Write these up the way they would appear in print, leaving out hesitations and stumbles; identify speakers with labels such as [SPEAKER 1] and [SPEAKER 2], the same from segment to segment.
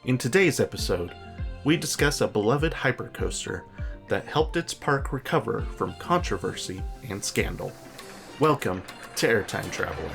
[SPEAKER 1] In today's episode, we discuss a beloved hypercoaster that helped its park recover from controversy and scandal. Welcome to Airtime Traveler.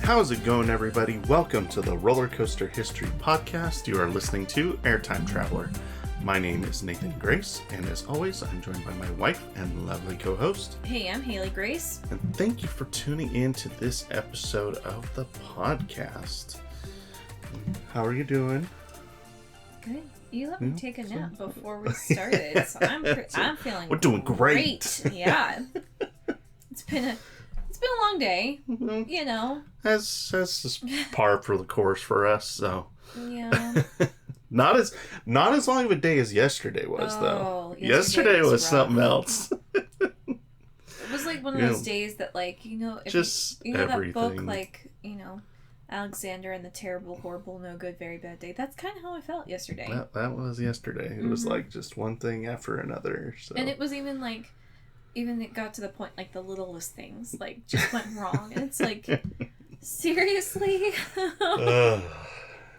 [SPEAKER 1] How's it going, everybody? Welcome to the Roller Coaster History Podcast. You are listening to Airtime Traveler. My name is Nathan Grace, and as always, I'm joined by my wife and lovely co-host.
[SPEAKER 2] Hey, I'm Haley Grace.
[SPEAKER 1] And thank you for tuning in to this episode of the podcast. How are you doing?
[SPEAKER 2] Good. You let me take a nap before we started, so I'm feeling.
[SPEAKER 1] We're doing great.
[SPEAKER 2] Yeah. It's been a long day, you know.
[SPEAKER 1] That's just par for the course for us, so.
[SPEAKER 2] Yeah.
[SPEAKER 1] Not as long of a day as yesterday was, though. Yesterday was something else.
[SPEAKER 2] It was like one of those days that, like, you know, if
[SPEAKER 1] just
[SPEAKER 2] you know
[SPEAKER 1] everything.
[SPEAKER 2] that book, like, you know, Alexander and the Terrible, Horrible, No Good, Very Bad Day. That's kind of how I felt yesterday.
[SPEAKER 1] That was yesterday. It was like just one thing after another. So.
[SPEAKER 2] And it was even like. Even it got to the point, like, the littlest things, like, just went wrong. And it's like, seriously?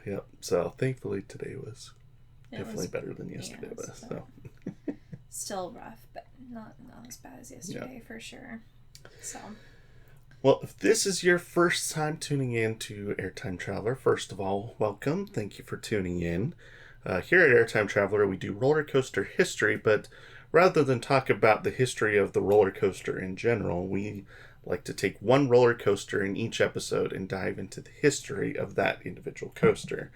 [SPEAKER 1] Yep. So, thankfully, today was definitely better than yesterday was. So.
[SPEAKER 2] Still rough, but not as bad as yesterday, for sure. So.
[SPEAKER 1] Well, if this is your first time tuning in to Airtime Traveler, first of all, welcome. Thank you for tuning in. Here at Airtime Traveler, we do roller coaster history, but rather than talk about the history of the roller coaster in general, we like to take one roller coaster in each episode and dive into the history of that individual coaster.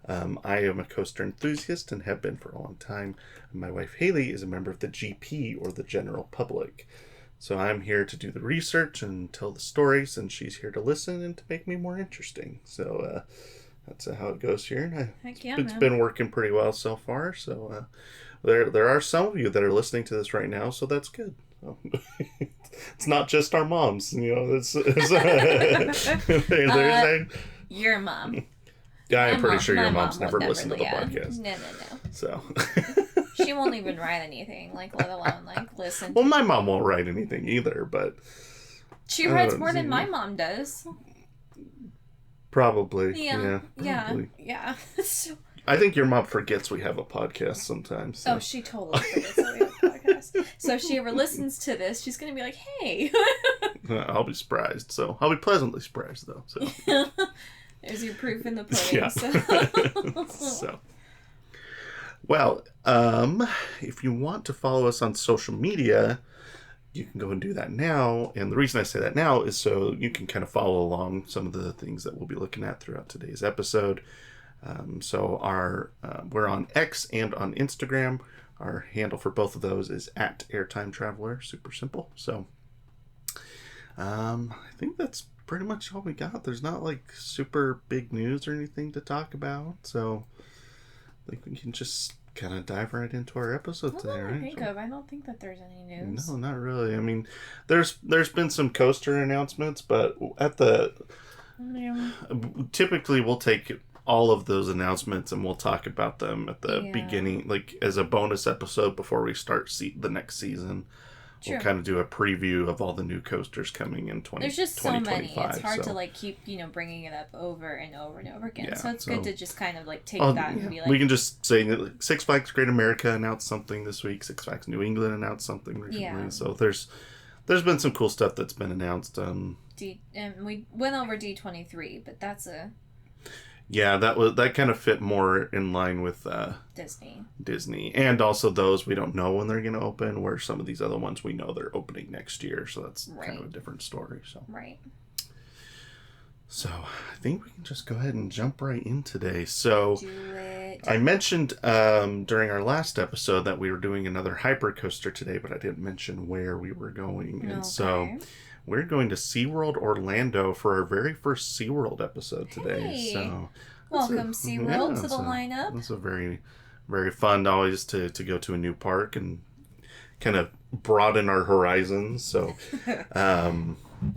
[SPEAKER 1] I am a coaster enthusiast and have been for a long time. My wife Haley is a member of the GP, or the general public. So I'm here to do the research and tell the stories, and she's here to listen and to make me more interesting. So that's how it goes here. It's been working pretty well so far, so... There are some of you that are listening to this right now, so that's good. It's not just our moms, you know.
[SPEAKER 2] Your mom.
[SPEAKER 1] Yeah, I'm pretty sure your mom's never listened to the podcast.
[SPEAKER 2] No.
[SPEAKER 1] So
[SPEAKER 2] she won't even write anything, like, let alone like listen.
[SPEAKER 1] Well, my mom won't write anything either, but
[SPEAKER 2] she writes more than my mom does.
[SPEAKER 1] Probably.
[SPEAKER 2] Yeah.
[SPEAKER 1] So. I think your mom forgets we have a podcast sometimes. So.
[SPEAKER 2] Oh, she totally forgets that we have a podcast. So if she ever listens to this, she's going to be like, hey.
[SPEAKER 1] I'll be surprised. So I'll be pleasantly surprised, though. So.
[SPEAKER 2] There's your proof in the pudding.
[SPEAKER 1] Yeah. So. Well, if you want to follow us on social media, you can go and do that now. And the reason I say that now is so you can kind of follow along some of the things that we'll be looking at throughout today's episode. So we're on X and on Instagram. Our handle for both of those is @airtimetraveler. Super simple. So I think that's pretty much all we got. There's not like super big news or anything to talk about. So I think we can just kind of dive right into our episode today, right?
[SPEAKER 2] I don't think that there's any news.
[SPEAKER 1] No, not really. I mean, there's been some coaster announcements, but typically we'll take all of those announcements and we'll talk about them at the beginning, like as a bonus episode before we start the next season. True. We'll kind of do a preview of all the new coasters coming in 2025.
[SPEAKER 2] There's just so many. It's hard to like keep, bringing it up over and over and over again. Yeah, so it's good to just kind of like take that and be like...
[SPEAKER 1] We can just say that Six Flags Great America announced something this week. Six Flags New England announced something recently. Yeah. So there's been some cool stuff that's been announced. And
[SPEAKER 2] we went over D23, but that's a...
[SPEAKER 1] Yeah, that kind of fit more in line with Disney, and also those we don't know when they're going to open. Where some of these other ones we know they're opening next year, so that's kind of a different story. So So I think we can just go ahead and jump right in today. So
[SPEAKER 2] do it.
[SPEAKER 1] I mentioned during our last episode that we were doing another hypercoaster today, but I didn't mention where we were going, and so. We're going to SeaWorld Orlando for our very first SeaWorld episode today.
[SPEAKER 2] Hey.
[SPEAKER 1] So
[SPEAKER 2] welcome SeaWorld to the lineup.
[SPEAKER 1] It's a very, very fun always to go to a new park and kind of broaden our horizons. So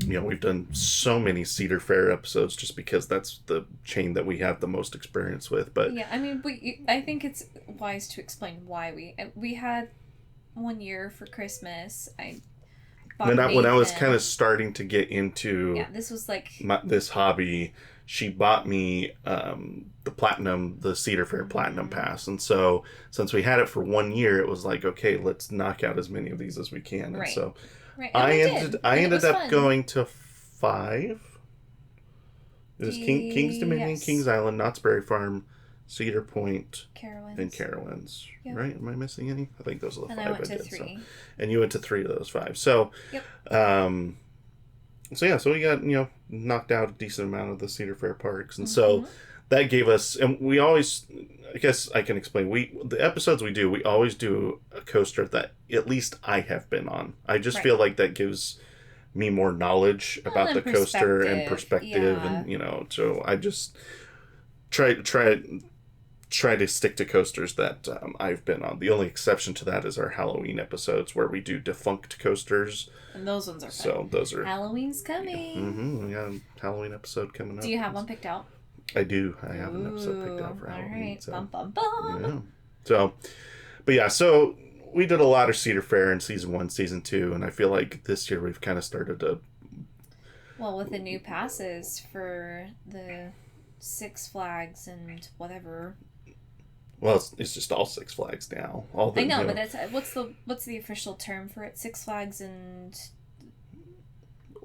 [SPEAKER 1] we've done so many Cedar Fair episodes just because that's the chain that we have the most experience with. But
[SPEAKER 2] yeah, I mean, I think it's wise to explain why we had one year for Christmas. I bought
[SPEAKER 1] when I was
[SPEAKER 2] Nathan.
[SPEAKER 1] kind of starting to get into
[SPEAKER 2] Yeah, this was like
[SPEAKER 1] this hobby, she bought me the Cedar Fair Platinum Pass, and so since we had it for 1 year, it was like, okay, let's knock out as many of these as we can. And
[SPEAKER 2] right.
[SPEAKER 1] so
[SPEAKER 2] Right. And
[SPEAKER 1] I ended up
[SPEAKER 2] fun.
[SPEAKER 1] going to 5. It was King's Dominion,
[SPEAKER 2] yes.
[SPEAKER 1] Kings Island, Knott's Berry Farm, Cedar Point,
[SPEAKER 2] Carowinds.
[SPEAKER 1] and Carowinds.
[SPEAKER 2] Yep.
[SPEAKER 1] Right? Am I missing any? I think those are the 5
[SPEAKER 2] I went to
[SPEAKER 1] did.
[SPEAKER 2] 3.
[SPEAKER 1] So. And you went to 3 of those 5. So,
[SPEAKER 2] yep.
[SPEAKER 1] So we got, knocked out a decent amount of the Cedar Fair parks. And so that gave us, and we always, I guess I can explain, the episodes we do, we always do a coaster that at least I have been on. I just feel like that gives me more knowledge about the coaster and perspective.
[SPEAKER 2] Yeah.
[SPEAKER 1] And, so I just try to stick to coasters that I've been on. The only exception to that is our Halloween episodes where we do defunct coasters.
[SPEAKER 2] And those ones are fun.
[SPEAKER 1] So those are...
[SPEAKER 2] Halloween's coming.
[SPEAKER 1] We got a Halloween episode coming up.
[SPEAKER 2] Do you have one picked out?
[SPEAKER 1] I do. I have an episode picked out for
[SPEAKER 2] all
[SPEAKER 1] Halloween.
[SPEAKER 2] All right.
[SPEAKER 1] So.
[SPEAKER 2] Bum, bum, bum.
[SPEAKER 1] Yeah. So, but yeah, so we did a lot of Cedar Fair in season 1, season 2, and I feel like this year we've kind of started to...
[SPEAKER 2] Well, with the new passes for the Six Flags and whatever...
[SPEAKER 1] Well, it's just all Six Flags now.
[SPEAKER 2] I know, but that's what's the official term for it? Six Flags and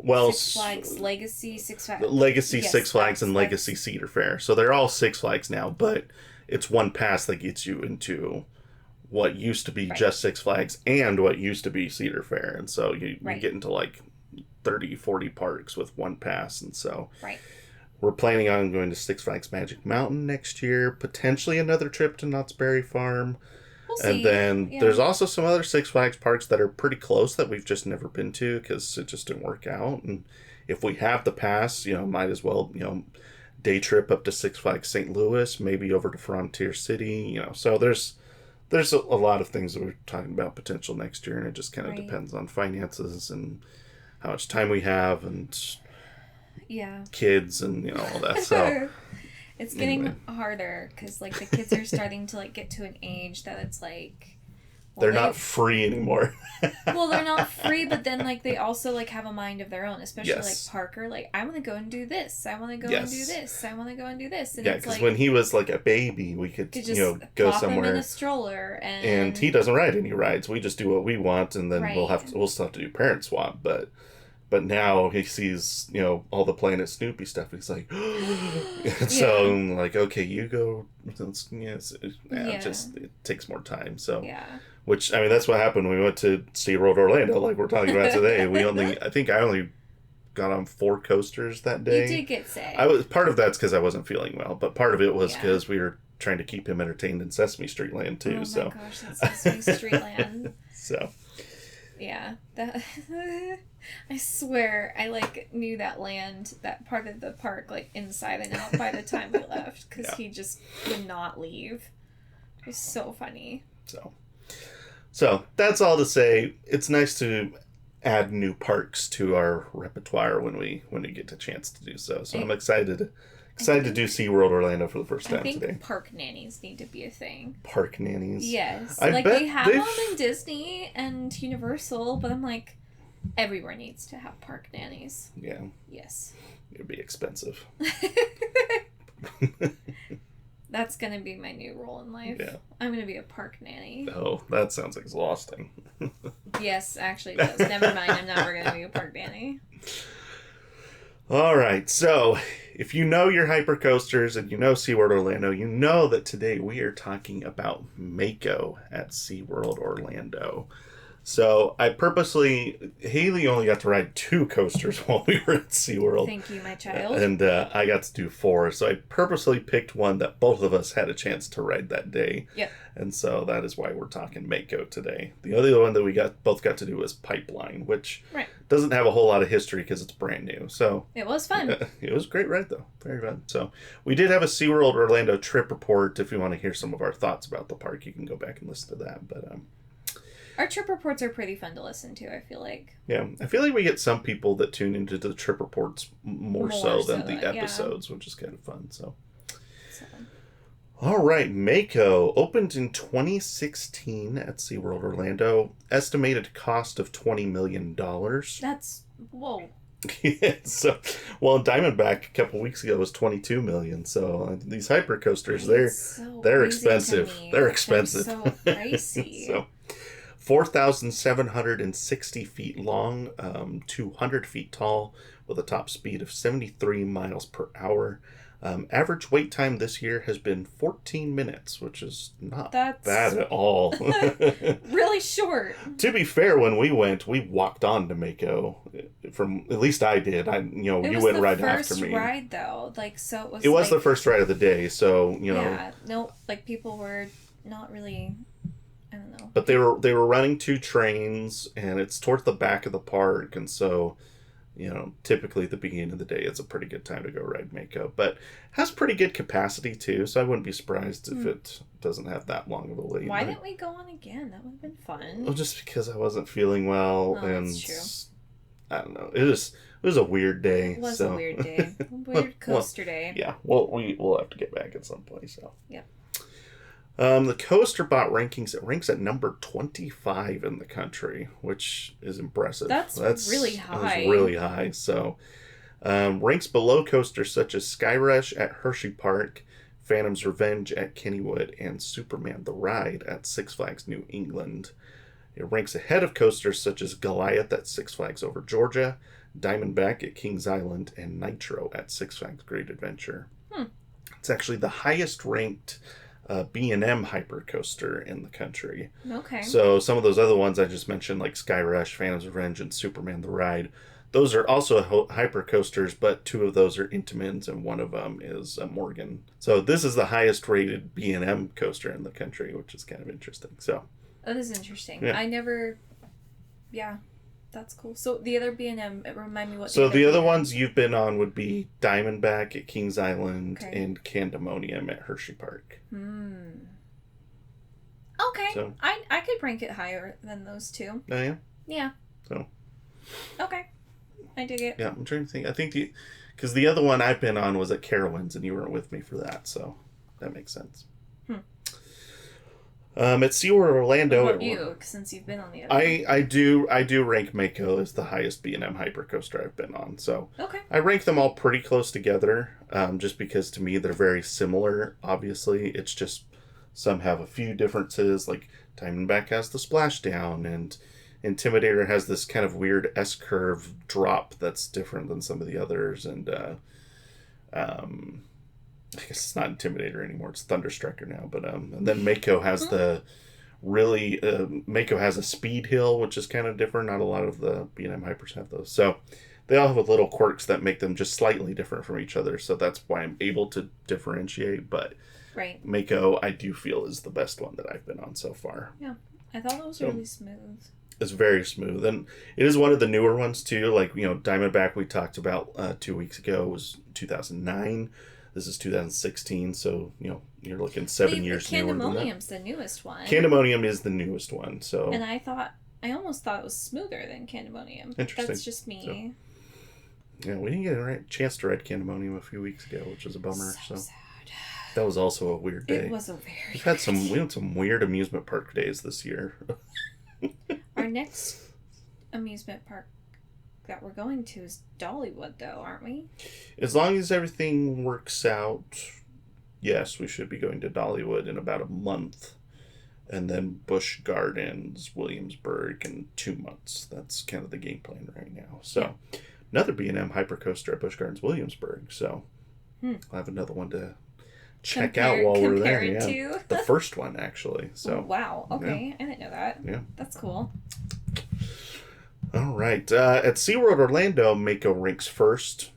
[SPEAKER 2] Six Flags Legacy, Six Flags
[SPEAKER 1] Legacy, yes, Six Flags, and Legacy Cedar Fair. So they're all Six Flags now, but it's one pass that gets you into what used to be just Six Flags and what used to be Cedar Fair, and so you get into like 30, 40 parks with one pass, and so we're planning on going to Six Flags Magic Mountain next year, potentially another trip to Knott's Berry Farm. We'll see. And then there's also some other Six Flags parks that are pretty close that we've just never been to because it just didn't work out. And if we have the pass, might as well, day trip up to Six Flags St. Louis, maybe over to Frontier City, So there's a lot of things that we're talking about potential next year, and it just kind of depends on finances and how much time we have and... kids and all that. So
[SPEAKER 2] it's getting harder because like the kids are starting to like get to an age that it's like
[SPEAKER 1] they're not free anymore.
[SPEAKER 2] Well, they're not free, but then like they also like have a mind of their own, especially like Parker. Like, I want to go and do this. I want to go and do this. I want to go and do this. And
[SPEAKER 1] because when he was like a baby, we could
[SPEAKER 2] just
[SPEAKER 1] go
[SPEAKER 2] pop
[SPEAKER 1] somewhere
[SPEAKER 2] him in a stroller,
[SPEAKER 1] and he doesn't ride any rides. We just do what we want, and then we'll still have to do parent swap, But now he sees, all the Planet Snoopy stuff, and he's like, so I'm like, okay, you go. It takes more time. So, which, I mean, that's what happened when we went to SeaWorld Orlando, like we're talking about today. I think I only got on 4 coasters that day.
[SPEAKER 2] You did get sick.
[SPEAKER 1] Part of that's because I wasn't feeling well, but part of it was because we were trying to keep him entertained in Sesame Street Land too.
[SPEAKER 2] Oh my gosh, that's Sesame Street Land.
[SPEAKER 1] So.
[SPEAKER 2] Yeah, that I swear I knew that part of the park inside and out by the time we left because he just would not leave. It was so funny.
[SPEAKER 1] So that's all to say. It's nice to add new parks to our repertoire when we get a chance to do so. So I'm excited to do SeaWorld Orlando for the first time today.
[SPEAKER 2] I think park nannies need to be a thing.
[SPEAKER 1] Park nannies?
[SPEAKER 2] Yes. They have them in Disney and Universal, but I'm like, everywhere needs to have park nannies.
[SPEAKER 1] Yeah.
[SPEAKER 2] Yes.
[SPEAKER 1] It'd be expensive.
[SPEAKER 2] That's going to be my new role in life. Yeah. I'm going to be a park nanny.
[SPEAKER 1] Oh, that sounds exhausting.
[SPEAKER 2] Yes, actually it does. Never mind. I'm never going to be a park nanny.
[SPEAKER 1] All right, so if you know your hypercoasters and you know SeaWorld Orlando, you know that today we are talking about Mako at SeaWorld Orlando. So Haley only got to ride 2 coasters while we were at SeaWorld.
[SPEAKER 2] Thank you, my child.
[SPEAKER 1] And I got to do 4. So I purposely picked one that both of us had a chance to ride that day.
[SPEAKER 2] Yep.
[SPEAKER 1] And so that is why we're talking Mako today. The other one that we both got to do was Pipeline, which doesn't have a whole lot of history because it's brand new. So
[SPEAKER 2] it was fun.
[SPEAKER 1] It was a great ride, though. Very fun. So we did have a SeaWorld Orlando trip report. If you want to hear some of our thoughts about the park, you can go back and listen to that. But
[SPEAKER 2] Our trip reports are pretty fun to listen to, I feel like.
[SPEAKER 1] Yeah, I feel like we get some people that tune into the trip reports more so than the episodes, which is kind of fun. So. All right, Mako opened in 2016 at SeaWorld Orlando. Estimated cost of $20 million.
[SPEAKER 2] That's, whoa.
[SPEAKER 1] Yeah, so, well, Diamondback a couple weeks ago was $22 million. So these hypercoasters, they're expensive. They're expensive.
[SPEAKER 2] They're so pricey.
[SPEAKER 1] So 4,760 feet long, 200 feet tall, with a top speed of 73 miles per hour. Average wait time this year has been 14 minutes, which is not bad at all.
[SPEAKER 2] Really short.
[SPEAKER 1] To be fair, when we went, we walked on to Mako. From at least I did. You went right after me.
[SPEAKER 2] It was the first ride, though.
[SPEAKER 1] It was the first ride of the day, so
[SPEAKER 2] Yeah, no, people were not really. I don't know.
[SPEAKER 1] But they were running 2 trains, and it's towards the back of the park, and so. Typically at the beginning of the day, it's a pretty good time to go ride Mako. But has pretty good capacity, too, so I wouldn't be surprised if it doesn't have that long of a wait.
[SPEAKER 2] Why didn't we go on again? That would have been fun.
[SPEAKER 1] Well, just because I wasn't feeling well, and
[SPEAKER 2] that's true.
[SPEAKER 1] I don't know. It was a weird day.
[SPEAKER 2] It was a weird day. Weird coaster day.
[SPEAKER 1] Yeah, we'll have to get back at some point, so.
[SPEAKER 2] Yep.
[SPEAKER 1] The Coaster Bot rankings, it ranks at number 25 in the country, which is impressive.
[SPEAKER 2] That's really high.
[SPEAKER 1] That's really high. So, ranks below coasters such as Sky Rush at Hershey Park, Phantom's Revenge at Kennywood, and Superman the Ride at Six Flags New England. It ranks ahead of coasters such as Goliath at Six Flags Over Georgia, Diamondback at Kings Island, and Nitro at Six Flags Great Adventure. It's actually the highest ranked B&M hypercoaster in the country.
[SPEAKER 2] Okay.
[SPEAKER 1] So some of those other ones I just mentioned, like Sky Rush, Phantom's Revenge, and Superman the Ride, those are also hypercoasters, but 2 of those are Intamins, and 1 of them is Morgan. So this is the highest rated B&M coaster in the country, which is kind of interesting. So
[SPEAKER 2] that is interesting.
[SPEAKER 1] Yeah.
[SPEAKER 2] I never... Yeah. That's cool. So the other B&M, remind me what.
[SPEAKER 1] So the other ones you've been on would be Diamondback at Kings Island and Candemonium at Hershey Park.
[SPEAKER 2] Okay. So, I could rank it higher than those 2.
[SPEAKER 1] Oh, yeah?
[SPEAKER 2] Yeah.
[SPEAKER 1] So.
[SPEAKER 2] Okay. I dig it.
[SPEAKER 1] Yeah, I'm trying to think. I think because the other one I've been on was at Carowinds, and you weren't with me for that, so that makes sense. At SeaWorld Orlando...
[SPEAKER 2] What about you, since you've been on the other
[SPEAKER 1] one? I do rank Mako as the highest B&M hypercoaster I've been on. So
[SPEAKER 2] okay.
[SPEAKER 1] I rank them all pretty close together, just because to me they're very similar, obviously. It's just some have a few differences, like Diamondback has the splashdown, and Intimidator has this kind of weird S-curve drop that's different than some of the others, and I guess it's not Intimidator anymore. It's Thunderstrucker now. But and then Mako has Mako has a speed hill, which is kind of different. Not a lot of the B&M hypers have those. So they all have little quirks that make them just slightly different from each other. So that's why I'm able to differentiate. But Mako, I do feel, is the best one that I've been on so far.
[SPEAKER 2] Yeah, I thought it was really smooth.
[SPEAKER 1] It's very smooth, and it is one of the newer ones too. Like Diamondback we talked about 2 weeks ago was 2009. This is 2016, so you're looking 7 years newer than that.
[SPEAKER 2] Candemonium's the newest one.
[SPEAKER 1] Candemonium is the newest one, so.
[SPEAKER 2] And I almost thought it was smoother than Candemonium.
[SPEAKER 1] Interesting.
[SPEAKER 2] That's just me.
[SPEAKER 1] So, yeah, we didn't get a chance to ride Candemonium a few weeks ago, which was a bummer. So
[SPEAKER 2] sad.
[SPEAKER 1] That was also a weird day.
[SPEAKER 2] It was a very.
[SPEAKER 1] We had some weird amusement park days this year.
[SPEAKER 2] Our next amusement park that we're going to is Dollywood, though, aren't we?
[SPEAKER 1] As long as everything works out, yes, we should be going to Dollywood in about a month. And then Busch Gardens, Williamsburg in 2 months. That's kind of the game plan right now. So, another B&M hypercoaster at Busch Gardens, Williamsburg. So, I'll have another one to check out while we're there. Yeah. The first one, actually. So.
[SPEAKER 2] Oh, wow. Okay. Yeah. I didn't know that.
[SPEAKER 1] Yeah.
[SPEAKER 2] That's cool.
[SPEAKER 1] All right. At SeaWorld Orlando, Mako ranks first.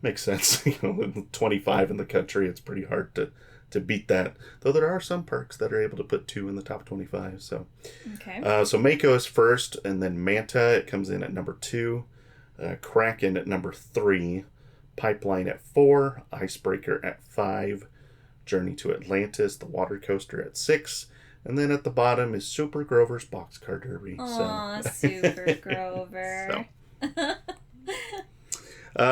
[SPEAKER 1] Makes sense. 25 in the country, it's pretty hard to beat that. Though there are some parks that are able to put 2 in the top 25. So, so Mako is first, and then Manta, it comes in at number 2. Kraken at number 3. Pipeline at 4. Icebreaker at 5. Journey to Atlantis, the water coaster, at 6. And then at the bottom is Super Grover's Boxcar Derby.
[SPEAKER 2] Aw, Super Grover.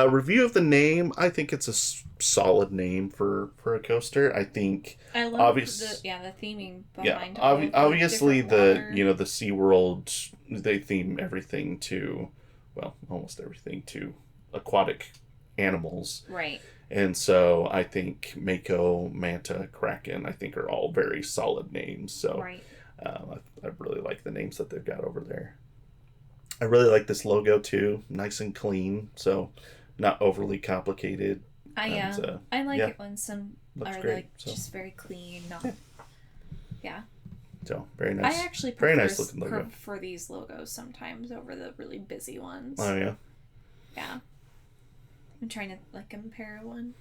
[SPEAKER 1] Review of the name. I think it's a solid name for a coaster. I think
[SPEAKER 2] I love the theming behind
[SPEAKER 1] obviously the
[SPEAKER 2] water.
[SPEAKER 1] SeaWorld, they theme everything to, well, almost everything to aquatic animals.
[SPEAKER 2] Right.
[SPEAKER 1] And so I think Mako, Manta, Kraken, I think are all very solid names. So
[SPEAKER 2] right.
[SPEAKER 1] I really like the names that they've got over there. I really like this logo too. Nice and clean. So not overly complicated.
[SPEAKER 2] I like it when some
[SPEAKER 1] looks
[SPEAKER 2] are
[SPEAKER 1] great,
[SPEAKER 2] like just very clean. Yeah.
[SPEAKER 1] So very nice.
[SPEAKER 2] I actually
[SPEAKER 1] very nice looking logo.
[SPEAKER 2] prefer these logos sometimes over the really busy ones.
[SPEAKER 1] Oh yeah.
[SPEAKER 2] Yeah. I'm trying to like compare one.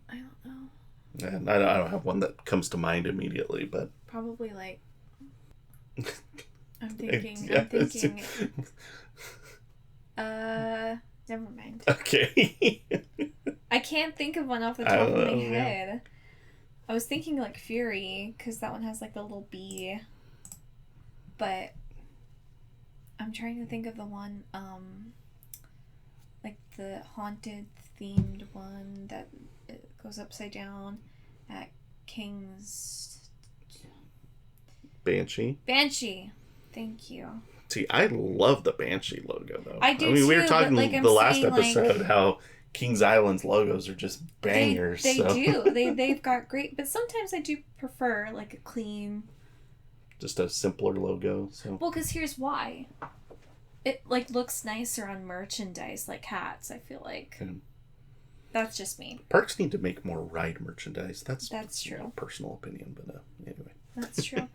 [SPEAKER 2] I don't know.
[SPEAKER 1] And I don't have one that comes to mind immediately, but
[SPEAKER 2] probably like I'm thinking. Never mind.
[SPEAKER 1] Okay.
[SPEAKER 2] I can't think of one off the top of my head. I was thinking like Fury, because that one has like the little bee. But I'm trying to think of the one, like the haunted themed one that goes upside down at King's.
[SPEAKER 1] Banshee.
[SPEAKER 2] Thank you.
[SPEAKER 1] See, I love the Banshee logo, though.
[SPEAKER 2] I do too,
[SPEAKER 1] we were talking
[SPEAKER 2] but, like,
[SPEAKER 1] the last
[SPEAKER 2] saying,
[SPEAKER 1] episode
[SPEAKER 2] like,
[SPEAKER 1] how Kings Island's logos are just bangers.
[SPEAKER 2] They
[SPEAKER 1] so.
[SPEAKER 2] do. They've got great, but sometimes I do prefer like a clean.
[SPEAKER 1] Just a simpler logo. So.
[SPEAKER 2] Well, because here's why. It like looks nicer on merchandise, like hats. I feel like.
[SPEAKER 1] Okay.
[SPEAKER 2] That's just me.
[SPEAKER 1] Parks need to make more ride merchandise. That's
[SPEAKER 2] true.
[SPEAKER 1] Personal opinion, but anyway.
[SPEAKER 2] That's true.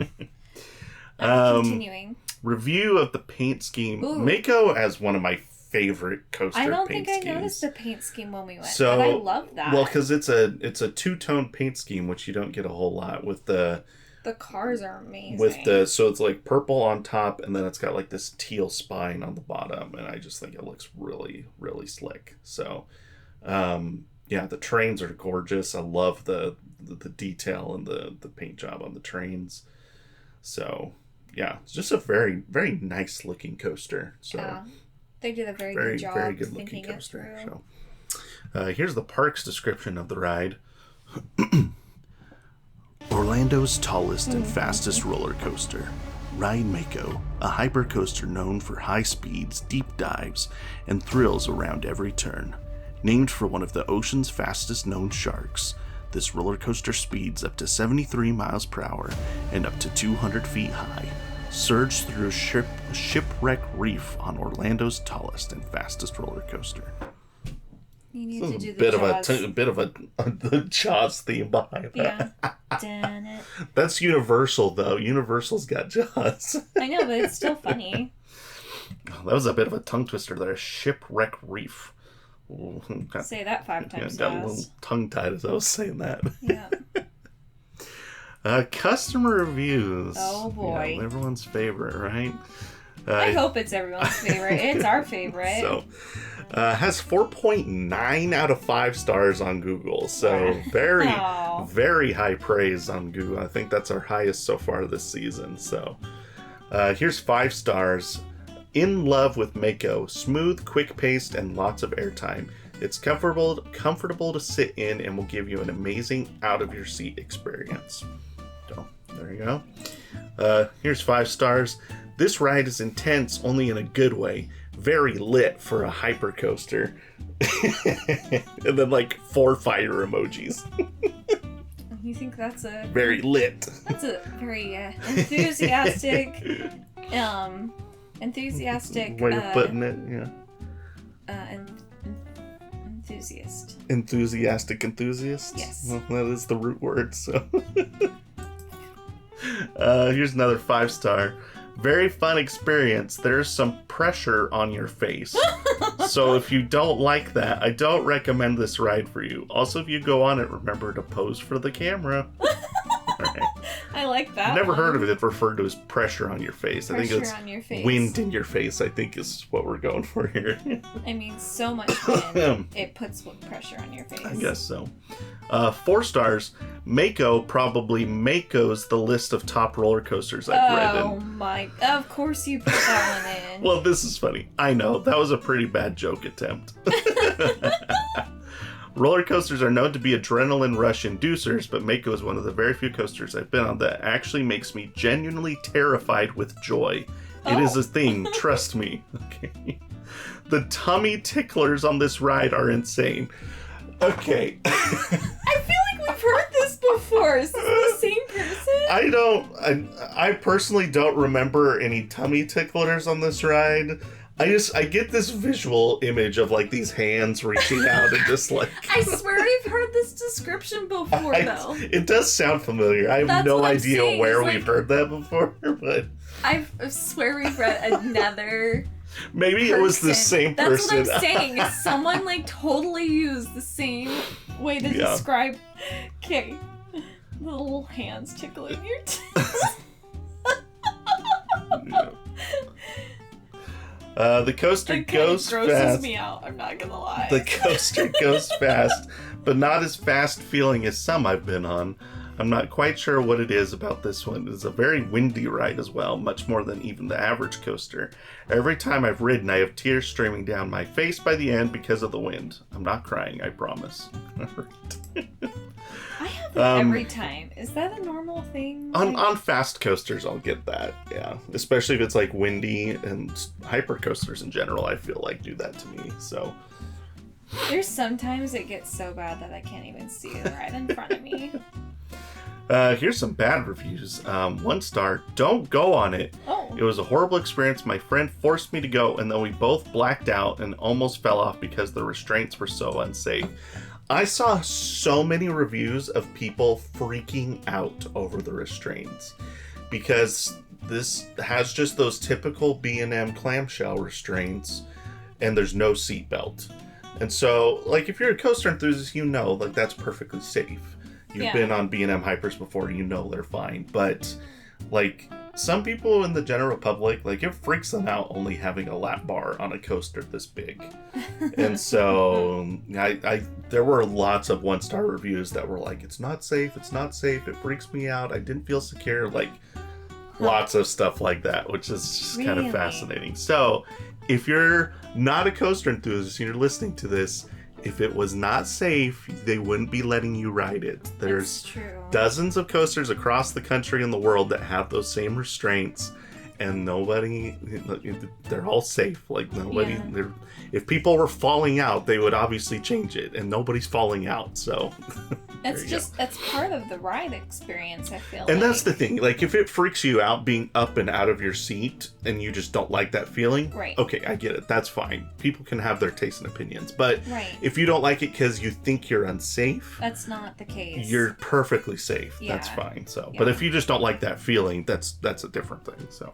[SPEAKER 2] Continuing.
[SPEAKER 1] Review of the paint scheme.
[SPEAKER 2] Ooh.
[SPEAKER 1] Mako has one of my favorite coaster paint schemes.
[SPEAKER 2] I don't think I noticed the paint scheme when we went, but I love that.
[SPEAKER 1] Well, because it's a two-tone paint scheme, which you don't get a whole lot with the...
[SPEAKER 2] The cars are amazing.
[SPEAKER 1] So it's like purple on top, and then it's got like this teal spine on the bottom, and I just think it looks really, really slick. So, the trains are gorgeous. I love the detail and the paint job on the trains. So, yeah, it's just a very, very nice looking coaster. So,
[SPEAKER 2] yeah, they did a very good job.
[SPEAKER 1] Very good looking coaster. So, here's the park's description of the ride. Orlando's tallest and fastest roller coaster. Ride Mako, a hypercoaster known for high speeds, deep dives, and thrills around every turn. Named for one of the ocean's fastest known sharks, this roller coaster speeds up to 73 miles per hour and up to 200 feet high. Surge through shipwreck Reef on Orlando's tallest and fastest roller coaster.
[SPEAKER 2] You need to do the
[SPEAKER 1] bit of a the Jaws theme behind that.
[SPEAKER 2] Yeah. Damn it.
[SPEAKER 1] That's Universal though. Universal's got Jaws.
[SPEAKER 2] I know, but it's still funny.
[SPEAKER 1] That was a bit of a tongue twister there. Shipwreck Reef.
[SPEAKER 2] Say that 5 times
[SPEAKER 1] got a little tongue tied as I was saying that.
[SPEAKER 2] Yeah.
[SPEAKER 1] Customer reviews.
[SPEAKER 2] Oh boy.
[SPEAKER 1] Yeah, everyone's favorite, right?
[SPEAKER 2] I hope it's everyone's favorite. It's our favorite.
[SPEAKER 1] So, has 4.9 out of 5 stars on Google. So very, very high praise on Google. I think that's our highest so far this season. So here's 5 stars. In love with Mako. Smooth, quick-paced, and lots of airtime. It's comfortable to sit in and will give you an amazing out-of-your-seat experience. So, there you go. Here's 5 stars. This ride is intense, only in a good way. Very lit for a hypercoaster. And then like 4 fire emojis.
[SPEAKER 2] You think that's a...
[SPEAKER 1] Very lit.
[SPEAKER 2] That's a very enthusiastic... enthusiastic...
[SPEAKER 1] way of putting it, yeah.
[SPEAKER 2] Enthusiast.
[SPEAKER 1] Enthusiastic enthusiast?
[SPEAKER 2] Yes.
[SPEAKER 1] Well, that is the root word, so... Here's another 5-star. Very fun experience. There's some pressure on your face. So if you don't like that, I don't recommend this ride for you. Also, if you go on it, remember to pose for the camera. Right.
[SPEAKER 2] I like that.
[SPEAKER 1] I've never heard of it referred to as pressure on your face. I think it's
[SPEAKER 2] on your face.
[SPEAKER 1] Wind in your face, I think is what we're going for here.
[SPEAKER 2] I mean, so much wind, it puts pressure on your face.
[SPEAKER 1] I guess so. 4 stars. Mako probably Mako's the list of top roller coasters I've ridden.
[SPEAKER 2] Oh my, of course you put that one in.
[SPEAKER 1] Well, this is funny. I know, that was a pretty bad joke attempt. Roller coasters are known to be adrenaline rush inducers, but Mako is one of the very few coasters I've been on that actually makes me genuinely terrified with joy. It is a thing, trust me. Okay. The tummy ticklers on this ride are insane. Okay.
[SPEAKER 2] I feel like we've heard this before. Is this the same person?
[SPEAKER 1] I personally don't remember any tummy ticklers on this ride. I get this visual image of like these hands reaching out and just like...
[SPEAKER 2] I swear we've heard this description before, though.
[SPEAKER 1] It does sound familiar. I have no idea where we've heard that before, but...
[SPEAKER 2] I swear we've read another...
[SPEAKER 1] Maybe person. It was the same person.
[SPEAKER 2] That's what I'm saying. Someone like totally used the same way to describe... Okay. The little hands tickling your teeth.
[SPEAKER 1] The coaster goes
[SPEAKER 2] grosses
[SPEAKER 1] fast.
[SPEAKER 2] Me out, I'm not gonna lie.
[SPEAKER 1] The coaster goes fast, but not as fast feeling as some I've been on. I'm not quite sure what it is about this one. It's a very windy ride as well, much more than even the average coaster. Every time I've ridden, I have tears streaming down my face by the end because of the wind. I'm not crying, I promise.
[SPEAKER 2] I have that every time. Is that a normal thing?
[SPEAKER 1] On fast coasters, I'll get that, yeah. Especially if it's like windy, and hyper coasters in general, I feel like do that to me, so...
[SPEAKER 2] There's sometimes it gets so bad that I can't even see it right in front of me.
[SPEAKER 1] Here's some bad reviews. 1 star, don't go on it.
[SPEAKER 2] Oh.
[SPEAKER 1] It was a horrible experience. My friend forced me to go, and then we both blacked out and almost fell off because the restraints were so unsafe. I saw so many reviews of people freaking out over the restraints because this has just those typical B&M clamshell restraints, and there's no seatbelt. And so, like, if you're a coaster enthusiast, you know, like, that's perfectly safe. You've been on B&M Hypers before, you know they're fine. But, like, some people in the general public, like, it freaks them out only having a lap bar on a coaster this big. And so, there were lots of 1-star reviews that were like, it's not safe, it freaks me out, I didn't feel secure, like, lots of stuff like that, which is just kind of fascinating. So, if you're not a coaster enthusiast and you're listening to this, if it was not safe, they wouldn't be letting you ride it. There's dozens of coasters across the country and the world that have those same restraints, and nobody, they're all safe. Like, nobody, if people were falling out, they would obviously change it, and nobody's falling out, so.
[SPEAKER 2] That's part of the ride experience, I feel
[SPEAKER 1] and that's the thing, like, if it freaks you out being up and out of your seat and you just don't like that feeling, okay, I get it, that's fine. People can have their tastes and opinions, but if you don't like it because you think you're unsafe,
[SPEAKER 2] that's not the case.
[SPEAKER 1] You're perfectly safe. That's fine. So, but if you just don't like that feeling, that's a different thing. So,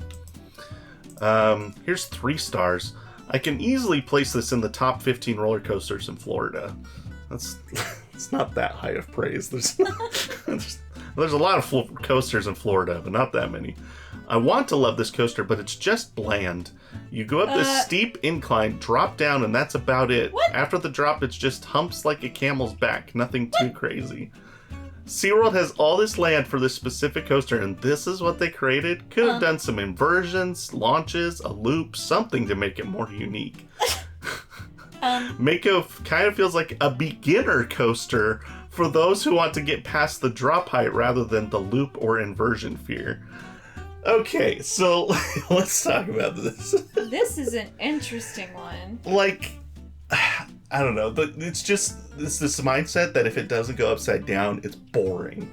[SPEAKER 1] here's 3 stars. I can easily place this in the top 15 roller coasters in Florida. That's it's not that high of praise. There's a lot of coasters in Florida, but not that many. I want to love this coaster, but it's just bland. You go up this steep incline, drop down, and that's about it.
[SPEAKER 2] What?
[SPEAKER 1] After the drop, it's just humps like a camel's back. Nothing too crazy. SeaWorld has all this land for this specific coaster, and this is what they created? Could have done some inversions, launches, a loop, something to make it more unique. Mako kind of feels like a beginner coaster for those who want to get past the drop height rather than the loop or inversion fear. Okay, so let's talk about this.
[SPEAKER 2] This is an interesting one.
[SPEAKER 1] Like, I don't know, but it's just this mindset that if it doesn't go upside down, it's boring.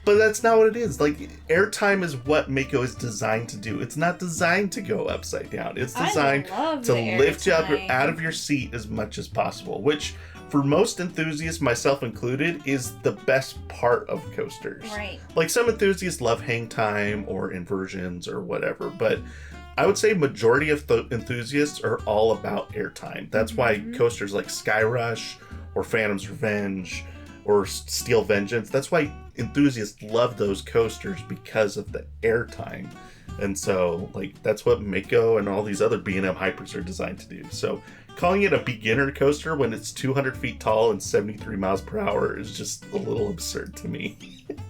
[SPEAKER 1] But that's not what it is. Like, airtime is what Mako is designed to do. It's not designed to go upside down. It's designed to lift you up out of your seat as much as possible, which, for most enthusiasts, myself included, is the best part of coasters.
[SPEAKER 2] Right.
[SPEAKER 1] Like, some enthusiasts love hang time or inversions or whatever, but I would say majority of enthusiasts are all about airtime. That's why coasters like Sky Rush or Phantom's Revenge or Steel Vengeance, that's why enthusiasts love those coasters, because of the airtime. And so, like, that's what Mako and all these other B&M Hypers are designed to do. So calling it a beginner coaster when it's 200 feet tall and 73 miles per hour is just a little absurd to me.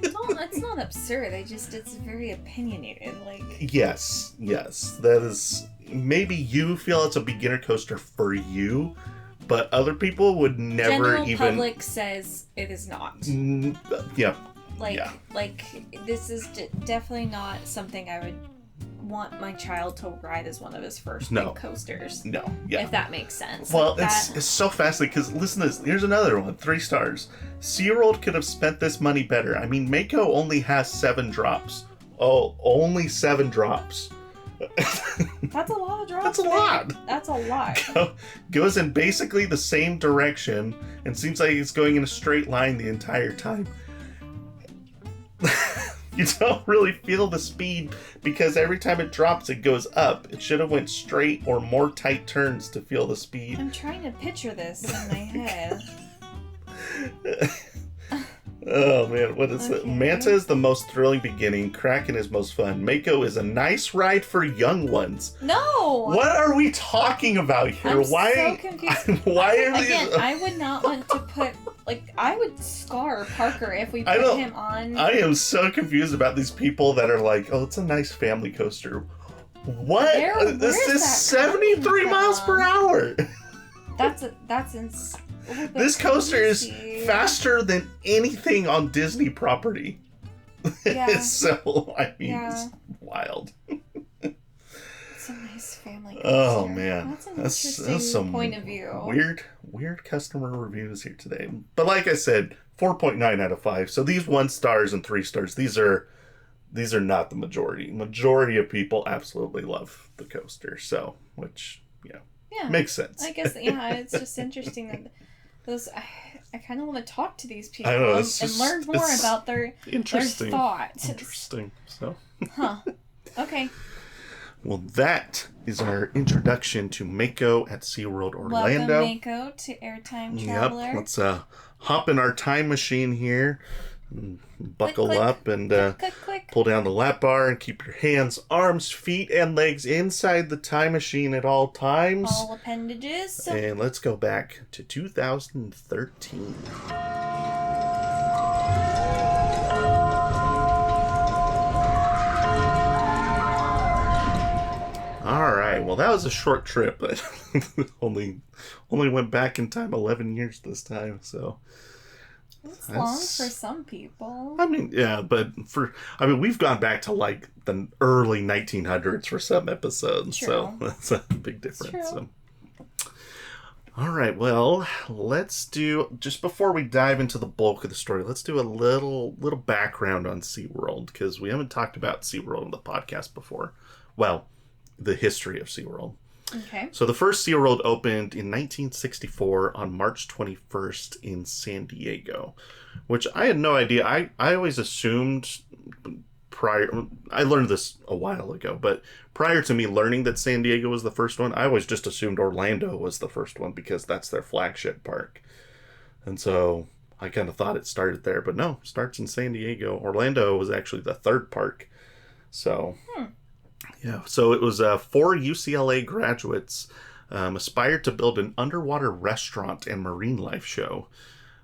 [SPEAKER 2] No, it's not absurd. It's very opinionated. Like,
[SPEAKER 1] yes, that is. Maybe you feel it's a beginner coaster for you, but other people would never
[SPEAKER 2] general
[SPEAKER 1] even.
[SPEAKER 2] Public says it is not.
[SPEAKER 1] Yeah.
[SPEAKER 2] Like this is definitely not something I would want my child to ride as one of his first big coasters.
[SPEAKER 1] No, yeah.
[SPEAKER 2] If that makes sense.
[SPEAKER 1] Well,
[SPEAKER 2] like
[SPEAKER 1] it's so fascinating because listen to this. Here's another one. 3 stars. SeaWorld could have spent this money better. I mean, Mako only has 7 drops. Oh, only 7 drops.
[SPEAKER 2] That's a lot of drops.
[SPEAKER 1] That's a lot.
[SPEAKER 2] That's a lot.
[SPEAKER 1] Goes in basically the same direction and seems like it's going in a straight line the entire time. You don't really feel the speed because every time it drops, it goes up. It should have went straight or more tight turns to feel the speed.
[SPEAKER 2] I'm trying to picture this in my head.
[SPEAKER 1] Oh man, what is it? Manta is the most thrilling beginning. Kraken is most fun. Mako is a nice ride for young ones.
[SPEAKER 2] No!
[SPEAKER 1] What are we talking about here?
[SPEAKER 2] I'm so confused.
[SPEAKER 1] Why are these...
[SPEAKER 2] Again, I would not want to put... Like, I would scar Parker if we put him on...
[SPEAKER 1] I am so confused about these people that are like, oh, it's a nice family coaster. What? This is 73 miles per hour. This coaster is faster than anything on Disney property.
[SPEAKER 2] Yeah.
[SPEAKER 1] So, I mean, it's wild.
[SPEAKER 2] It's a nice family coaster.
[SPEAKER 1] Oh, man.
[SPEAKER 2] That's an interesting
[SPEAKER 1] some
[SPEAKER 2] point of view.
[SPEAKER 1] Weird customer reviews here today. But like I said, 4.9 out of 5. So these 1 stars and 3 stars, these are not the majority. Majority of people absolutely love the coaster. So, which, makes sense.
[SPEAKER 2] I guess, it's just interesting that those... I kind of want to talk to these people
[SPEAKER 1] know,
[SPEAKER 2] and learn more about their thoughts.
[SPEAKER 1] Interesting. So.
[SPEAKER 2] Huh. Okay.
[SPEAKER 1] Well, that is our introduction to Mako at SeaWorld Orlando.
[SPEAKER 2] Welcome, Mako, to Airtime Traveler.
[SPEAKER 1] Yep. Let's hop in our time machine here. Buckle up and
[SPEAKER 2] click.
[SPEAKER 1] Pull down the lap bar and keep your hands, arms, feet, and legs inside the time machine at all times.
[SPEAKER 2] All appendages.
[SPEAKER 1] And let's go back to 2013. All right. Well, that was a short trip, but only went back in time 11 years this time. So.
[SPEAKER 2] That's long for some people.
[SPEAKER 1] I mean, yeah, but we've gone back to like the early 1900s for some episodes, so that's a big difference. So. All right, well, let's do, just before we dive into the bulk of the story, let's do a little background on SeaWorld, because we haven't talked about SeaWorld on the podcast before. Well, the history of SeaWorld.
[SPEAKER 2] Okay.
[SPEAKER 1] So the first SeaWorld opened in 1964 on March 21st in San Diego, which I had no idea. I always assumed I learned this a while ago, but prior to me learning that San Diego was the first one, I always just assumed Orlando was the first one because that's their flagship park. And so I kind of thought it started there, but no, it starts in San Diego. Orlando was actually the third park. So... Yeah, so it was 4 UCLA graduates aspired to build an underwater restaurant and marine life show.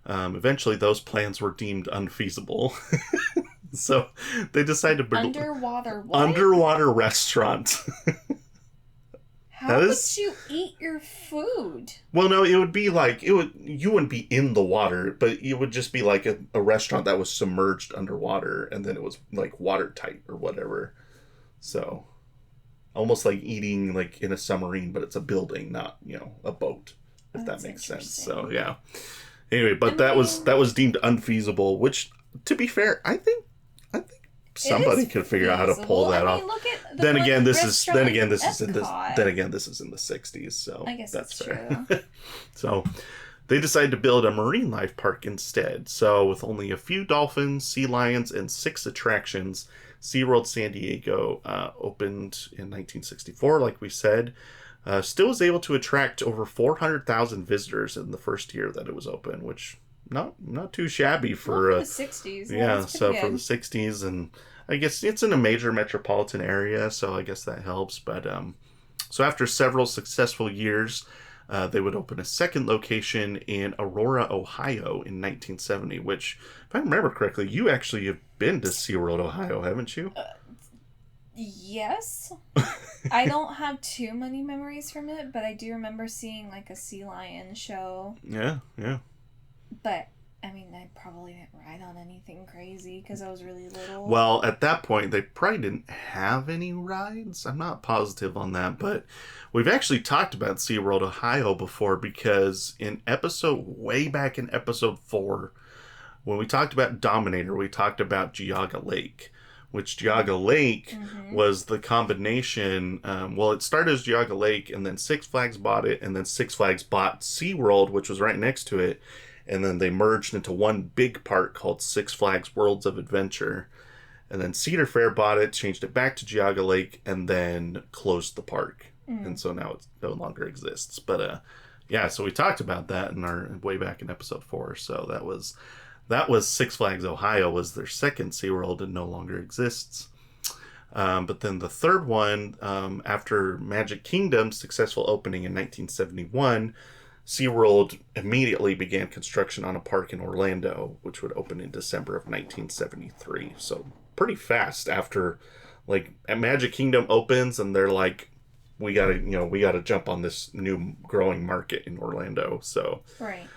[SPEAKER 1] Eventually, those plans were deemed unfeasible. So they decided to build
[SPEAKER 2] underwater what?
[SPEAKER 1] Underwater restaurant.
[SPEAKER 2] How would you eat your food?
[SPEAKER 1] Well, no, it would be like you wouldn't be in the water, but it would just be like a restaurant that was submerged underwater, and then it was like watertight or whatever. So, almost like eating like in a submarine, but it's a building, not, a boat, if that makes sense. So, yeah. Anyway, but that was deemed unfeasible, which, to be fair, I think somebody could figure out how to pull that off.
[SPEAKER 2] Look at
[SPEAKER 1] Then again, this is in the 60s, so
[SPEAKER 2] I guess
[SPEAKER 1] that's
[SPEAKER 2] fair.
[SPEAKER 1] True. So, they decided to build a marine life park instead. So, with only a few dolphins, sea lions, and 6 attractions, SeaWorld San Diego opened in 1964, like we said. Still was able to attract over 400,000 visitors in the first year that it was open, which not too shabby for
[SPEAKER 2] the 60s.
[SPEAKER 1] Yeah, so for the 60s, and I guess it's in a major metropolitan area, so I guess that helps. But so after several successful years, They would open a second location in Aurora, Ohio in 1970, which, if I remember correctly, you actually have been to SeaWorld, Ohio, haven't you?
[SPEAKER 2] Yes. I don't have too many memories from it, but I do remember seeing like a sea lion show.
[SPEAKER 1] Yeah, yeah.
[SPEAKER 2] But, I mean, I probably didn't ride on anything crazy because I was really little.
[SPEAKER 1] Well, at that point, they probably didn't have any rides. I'm not positive on that, but we've actually talked about SeaWorld Ohio before because way back in episode 4, when we talked about Dominator, we talked about Geauga Lake, which Geauga Lake was the combination. It started as Geauga Lake, and then Six Flags bought it, and then Six Flags bought SeaWorld, which was right next to it, and then they merged into one big park called Six Flags Worlds of Adventure. And then Cedar Fair bought it, changed it back to Geauga Lake, and then closed the park. And so now it no longer exists. But so we talked about that in our way back in episode 4. So that was Six Flags Ohio was their second SeaWorld and no longer exists. But then the third one, after Magic Kingdom's successful opening in 1971, SeaWorld immediately began construction on a park in Orlando, which would open in December of 1973. So pretty fast after, like, Magic Kingdom opens and they're like, we gotta jump on this new growing market in Orlando. So
[SPEAKER 2] right.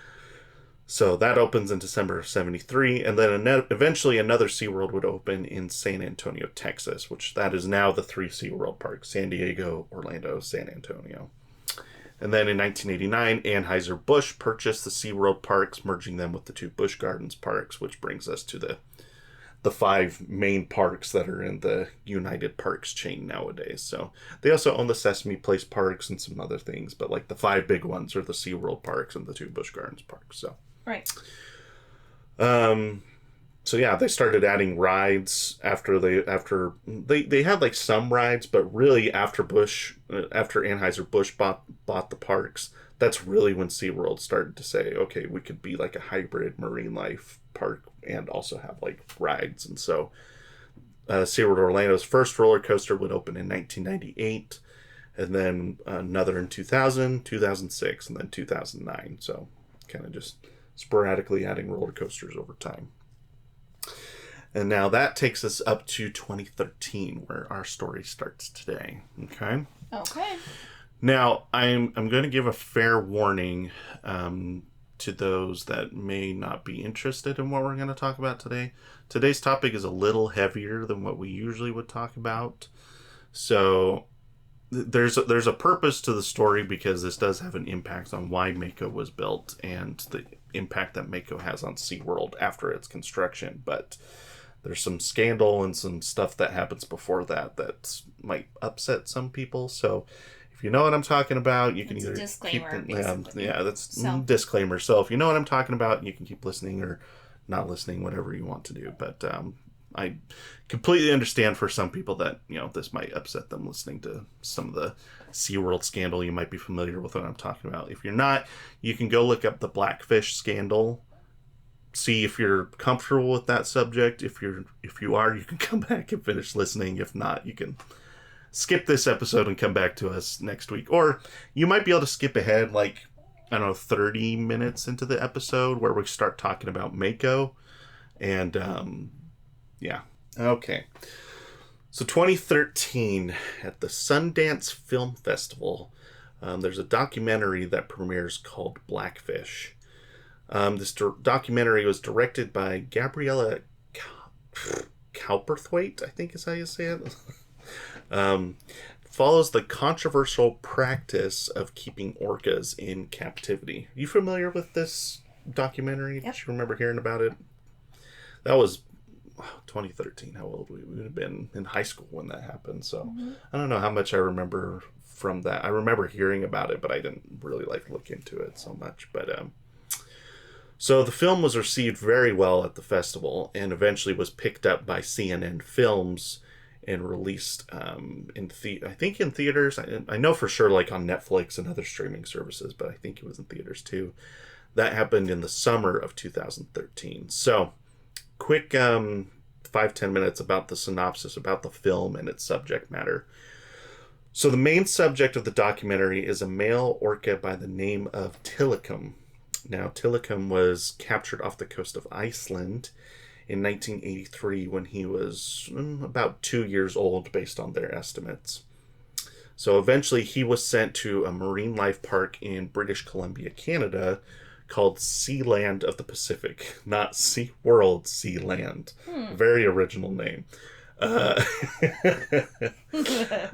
[SPEAKER 1] So that opens in December of 73, and then eventually another SeaWorld would open in San Antonio, Texas, which that is now the 3 SeaWorld parks: San Diego, Orlando, San Antonio. And then in 1989, Anheuser-Busch purchased the SeaWorld parks, merging them with the 2 Busch Gardens parks, which brings us to the 5 main parks that are in the United Parks chain nowadays. So they also own the Sesame Place parks and some other things, but like the 5 big ones are the SeaWorld parks and the 2 Busch Gardens parks. So
[SPEAKER 2] right.
[SPEAKER 1] So yeah, they started adding rides after they had like some rides, but really after Anheuser-Busch bought the parks, that's really when SeaWorld started to say, okay, we could be like a hybrid marine life park and also have like rides. And so SeaWorld Orlando's first roller coaster would open in 1998, and then another in 2000, 2006, and then 2009. So kind of just sporadically adding roller coasters over time. And now that takes us up to 2013, where our story starts today. Okay?
[SPEAKER 2] Okay.
[SPEAKER 1] Now, I'm going to give a fair warning to those that may not be interested in what we're going to talk about today. Today's topic is a little heavier than what we usually would talk about. So there's a purpose to the story, because this does have an impact on why Mako was built and the impact that Mako has on SeaWorld after its construction. But there's some scandal and some stuff that happens before that might upset some people. So if you know what I'm talking about, you can
[SPEAKER 2] it's
[SPEAKER 1] either
[SPEAKER 2] a disclaimer, basically.
[SPEAKER 1] That's disclaimer. So if you know what I'm talking about, you can keep listening or not listening, whatever you want to do. But I completely understand for some people that, this might upset them listening to some of the SeaWorld scandal. You might be familiar with what I'm talking about. If you're not, you can go look up the Blackfish scandal. See if you're comfortable with that subject. If you are, you can come back and finish listening. If not, you can skip this episode and come back to us next week. Or you might be able to skip ahead, like, 30 minutes into the episode where we start talking about Mako. And, yeah. Okay. So 2013, at the Sundance Film Festival, there's a documentary that premieres called Blackfish. This documentary was directed by Gabriella Cowperthwaite, I think is how you say it. Follows the controversial practice of keeping orcas in captivity. You familiar with this documentary?
[SPEAKER 2] Yep.
[SPEAKER 1] Do you remember hearing about it? That was 2013. How old we would have been in high school when that happened. So I don't know how much I remember from that. I remember hearing about it, but I didn't really look into it so much. But so the film was received very well at the festival and eventually was picked up by CNN Films and released in theaters. I know for sure, like on Netflix and other streaming services, but I think it was in theaters too. That happened in the summer of 2013. So quick 5-10 minutes about the synopsis, about the film and its subject matter. So the main subject of the documentary is a male orca by the name of Tilikum. Now, Tilikum was captured off the coast of Iceland in 1983 when he was about 2 years old, based on their estimates. So eventually he was sent to a marine life park in British Columbia, Canada, called Sealand of the Pacific, not SeaWorld, Sealand. Very original name. Uh,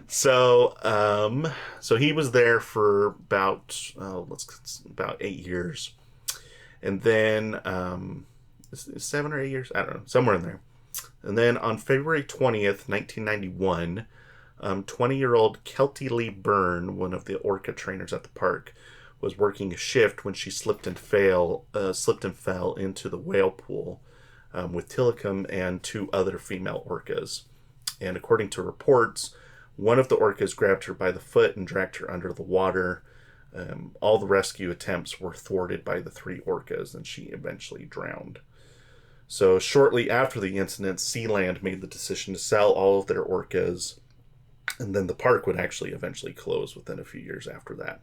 [SPEAKER 1] so he was there for about 8 years, and then 7 or 8 years, I don't know, somewhere in there. And then on February 20th, 1991, 20-year-old Kelty Lee Byrne, one of the orca trainers at the park, was working a shift when she slipped and fell into the whale pool with Tilikum and two other female orcas. And according to reports, one of the orcas grabbed her by the foot and dragged her under the water. All the rescue attempts were thwarted by the three orcas, and she eventually drowned. So shortly after the incident, Sealand made the decision to sell all of their orcas, and then the park would actually eventually close within a few years after that.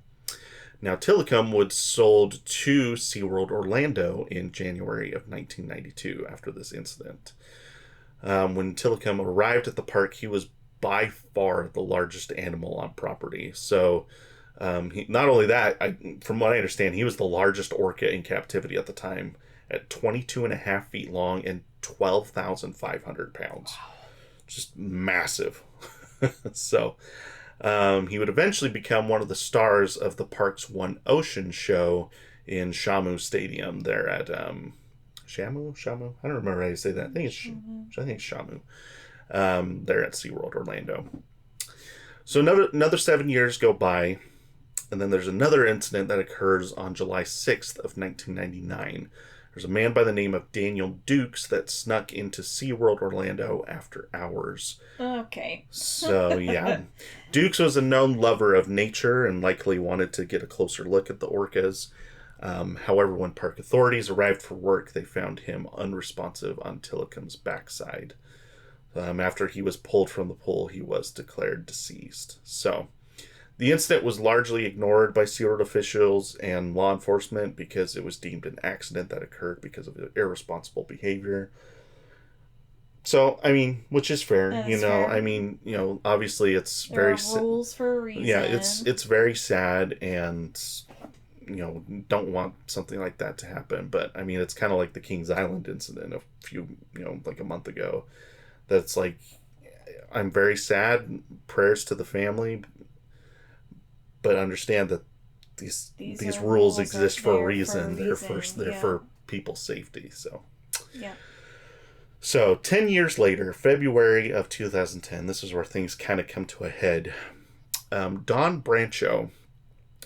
[SPEAKER 1] Now, Tilikum was sold to SeaWorld Orlando in January of 1992 after this incident. When Tilikum arrived at the park, he was by far the largest animal on property. So, not only that, from what I understand, he was the largest orca in captivity at the time at 22 and a half feet long and 12,500 pounds. Just massive. So, he would eventually become one of the stars of the park's One Ocean show in Shamu Stadium there at Shamu? I don't remember how you say that. I think it's Shamu. There at SeaWorld Orlando. So another 7 years go by, and then there's another incident that occurs on July 6th of 1999. There's a man by the name of Daniel Dukes that snuck into SeaWorld Orlando after hours.
[SPEAKER 2] Okay.
[SPEAKER 1] So, yeah. Dukes was a known lover of nature and likely wanted to get a closer look at the orcas. However, when park authorities arrived for work, they found him unresponsive on Tilikum's backside. After he was pulled from the pool, he was declared deceased. So, the incident was largely ignored by SeaWorld officials and law enforcement because it was deemed an accident that occurred because of irresponsible behavior. So, I mean, which is fair, fair. I mean, obviously it's
[SPEAKER 2] there are rules for a reason.
[SPEAKER 1] Yeah, it's very sad, and don't want something like that to happen. But I mean, it's kind of like the Kings Island incident like a month ago. That's like, I'm very sad. Prayers to the family. But understand that these rules exist for a reason. They're for people's safety. So,
[SPEAKER 2] yeah.
[SPEAKER 1] So 10 years later, February of 2010, this is where things kind of come to a head. Dawn Brancho,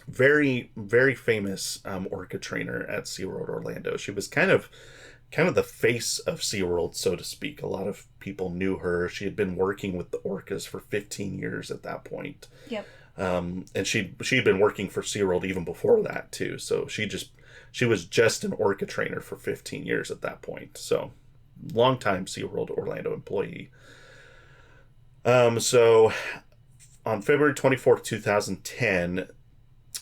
[SPEAKER 1] very, very famous orca trainer at SeaWorld Orlando. She was kind of the face of SeaWorld, so to speak. A lot of people knew her. She had been working with the orcas for 15 years at that point.
[SPEAKER 2] Yep.
[SPEAKER 1] And she'd been working for SeaWorld even before that too. So she was just an orca trainer for 15 years at that point. So long-time SeaWorld Orlando employee. So on February 24th, 2010,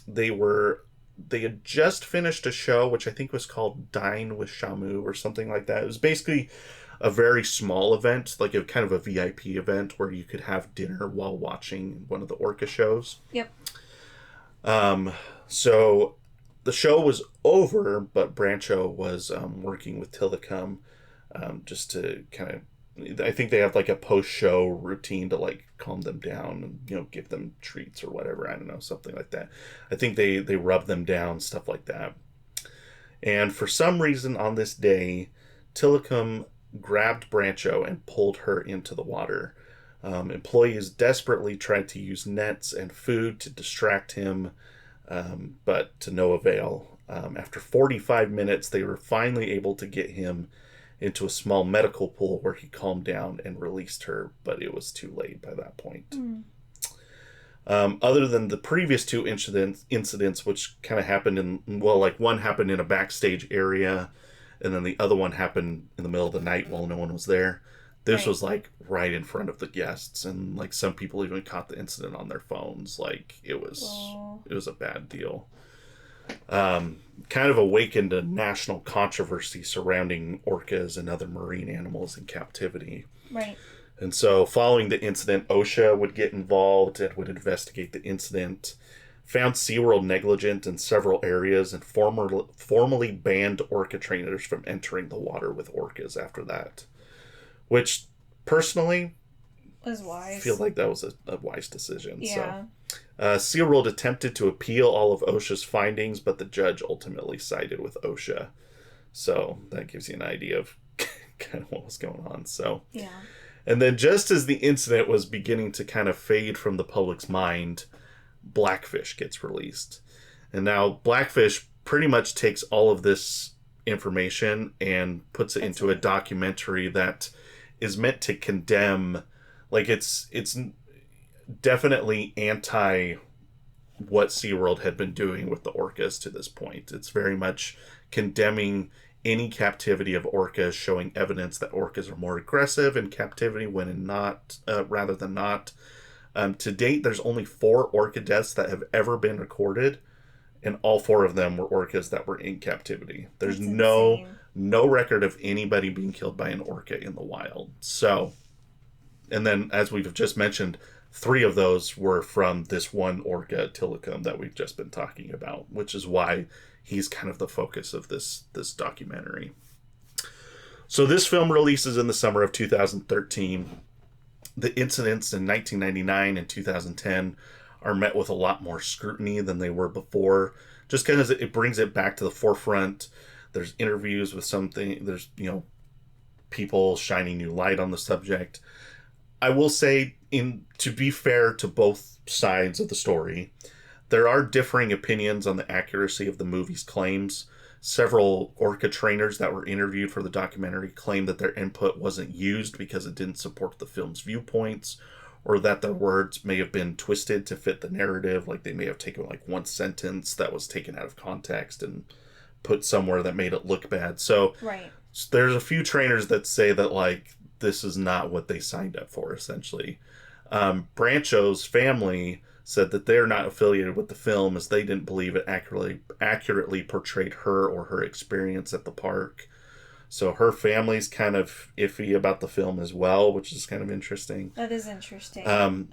[SPEAKER 1] they had just finished a show which I think was called Dine with Shamu or something like that. It was basically a very small event, like a kind of a VIP event where you could have dinner while watching one of the orca shows.
[SPEAKER 2] Yep.
[SPEAKER 1] So the show was over, but Brancho was working with Tilikum just to kind of, I think they have like a post-show routine to like calm them down and, give them treats or whatever. I don't know, something like that. I think they rub them down, stuff like that. And for some reason on this day, Tilikum grabbed Brancho and pulled her into the water. Employees desperately tried to use nets and food to distract him, but to no avail. After 45 minutes, they were finally able to get him into a small medical pool where he calmed down and released her, but it was too late by that point. Other than the previous two incidents, which kind of happened one happened in a backstage area, and then the other one happened in the middle of the night while no one was there. This
[SPEAKER 2] Right.
[SPEAKER 1] was like right in front of the guests, and like some people even caught the incident on their phones. Like it was a bad deal. Kind of awakened a national controversy surrounding orcas and other marine animals in captivity.
[SPEAKER 2] Right.
[SPEAKER 1] And so, following the incident, OSHA would get involved and would investigate the incident, found SeaWorld negligent in several areas, and formally banned orca trainers from entering the water with orcas after that. Which, personally,
[SPEAKER 2] Was wise.
[SPEAKER 1] I feel like that was a wise decision.
[SPEAKER 2] Yeah.
[SPEAKER 1] SeaWorld attempted to appeal all of OSHA's findings, but the judge ultimately sided with OSHA. So, that gives you an idea of kind of what was going on. So,
[SPEAKER 2] yeah.
[SPEAKER 1] And then just as the incident was beginning to kind of fade from the public's mind, Blackfish gets released. And now Blackfish pretty much takes all of this information and puts it into a documentary that is meant to condemn, like it's definitely anti what SeaWorld had been doing with the orcas to this point. It's very much condemning any captivity of orcas, showing evidence that orcas are more aggressive in captivity when in not, rather than not. To date, there's only 4 orca deaths that have ever been recorded, and all 4 of them were orcas that were in captivity. There's no record of anybody being killed by an orca in the wild. So, and then as we've just mentioned, 3 of those were from this one orca, Tilikum, that we've just been talking about, which is why he's kind of the focus of this documentary. So this film releases in the summer of 2013. The incidents in 1999 and 2010 are met with a lot more scrutiny than they were before, just because it brings it back to the forefront. There's interviews with there's, people shining new light on the subject. I will say, to be fair to both sides of the story, there are differing opinions on the accuracy of the movie's claims. Several orca trainers that were interviewed for the documentary claim that their input wasn't used because it didn't support the film's viewpoints, or that their words may have been twisted to fit the narrative, like they may have taken like one sentence that was taken out of context and put somewhere that made it look bad. So there's a few trainers that say that like this is not what they signed up for, essentially. Brancho's family said that they're not affiliated with the film as they didn't believe it accurately portrayed her or her experience at the park. So her family's kind of iffy about the film as well, which is kind of interesting.
[SPEAKER 2] That is interesting. I'm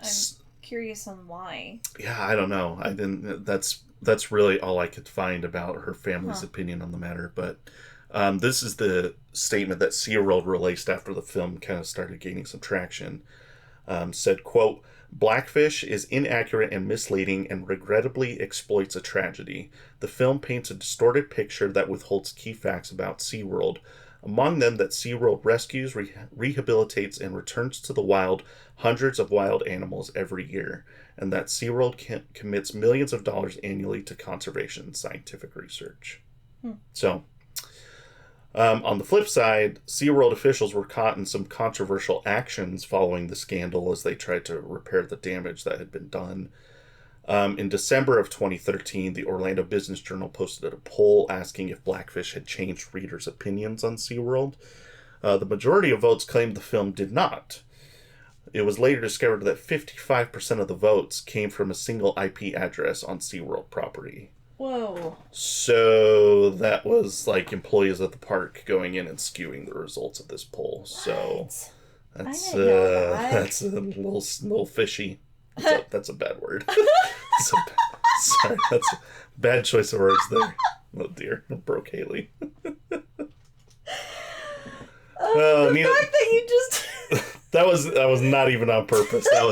[SPEAKER 2] curious on why.
[SPEAKER 1] Yeah, I don't know. I didn't. That's really all I could find about her family's opinion on the matter. But this is the statement that SeaWorld released after the film kind of started gaining some traction. Said, quote, "Blackfish is inaccurate and misleading and regrettably exploits a tragedy. The film paints a distorted picture that withholds key facts about SeaWorld, among them that SeaWorld rescues, rehabilitates, and returns to the wild hundreds of wild animals every year, and that SeaWorld commits millions of dollars annually to conservation and scientific research." So, on the flip side, SeaWorld officials were caught in some controversial actions following the scandal as they tried to repair the damage that had been done. In December of 2013, the Orlando Business Journal posted a poll asking if Blackfish had changed readers' opinions on SeaWorld. The majority of votes claimed the film did not. It was later discovered that 55% of the votes came from a single IP address on SeaWorld property.
[SPEAKER 2] Whoa.
[SPEAKER 1] So that was like employees at the park going in and skewing the results of this poll.
[SPEAKER 2] What?
[SPEAKER 1] So that's
[SPEAKER 2] I didn't know that.
[SPEAKER 1] that's a little fishy. That's a bad word. Sorry, that's a bad choice of words there. Oh dear, I broke Haley.
[SPEAKER 2] The fact that you just
[SPEAKER 1] that was not even on purpose. That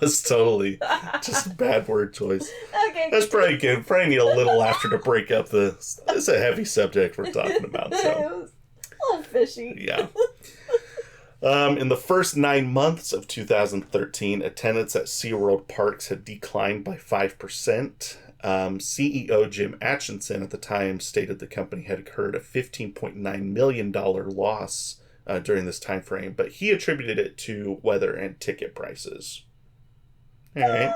[SPEAKER 1] was totally just a bad word choice.
[SPEAKER 2] Okay.
[SPEAKER 1] That's probably good. Probably need a little laughter to break up it's a heavy subject we're talking about. So.
[SPEAKER 2] It was a little fishy.
[SPEAKER 1] Yeah. In the first 9 months of 2013, attendance at SeaWorld parks had declined by 5%. CEO Jim Atchison at the time stated the company had incurred a $15.9 million loss during this time frame, but he attributed it to weather and ticket prices. All right.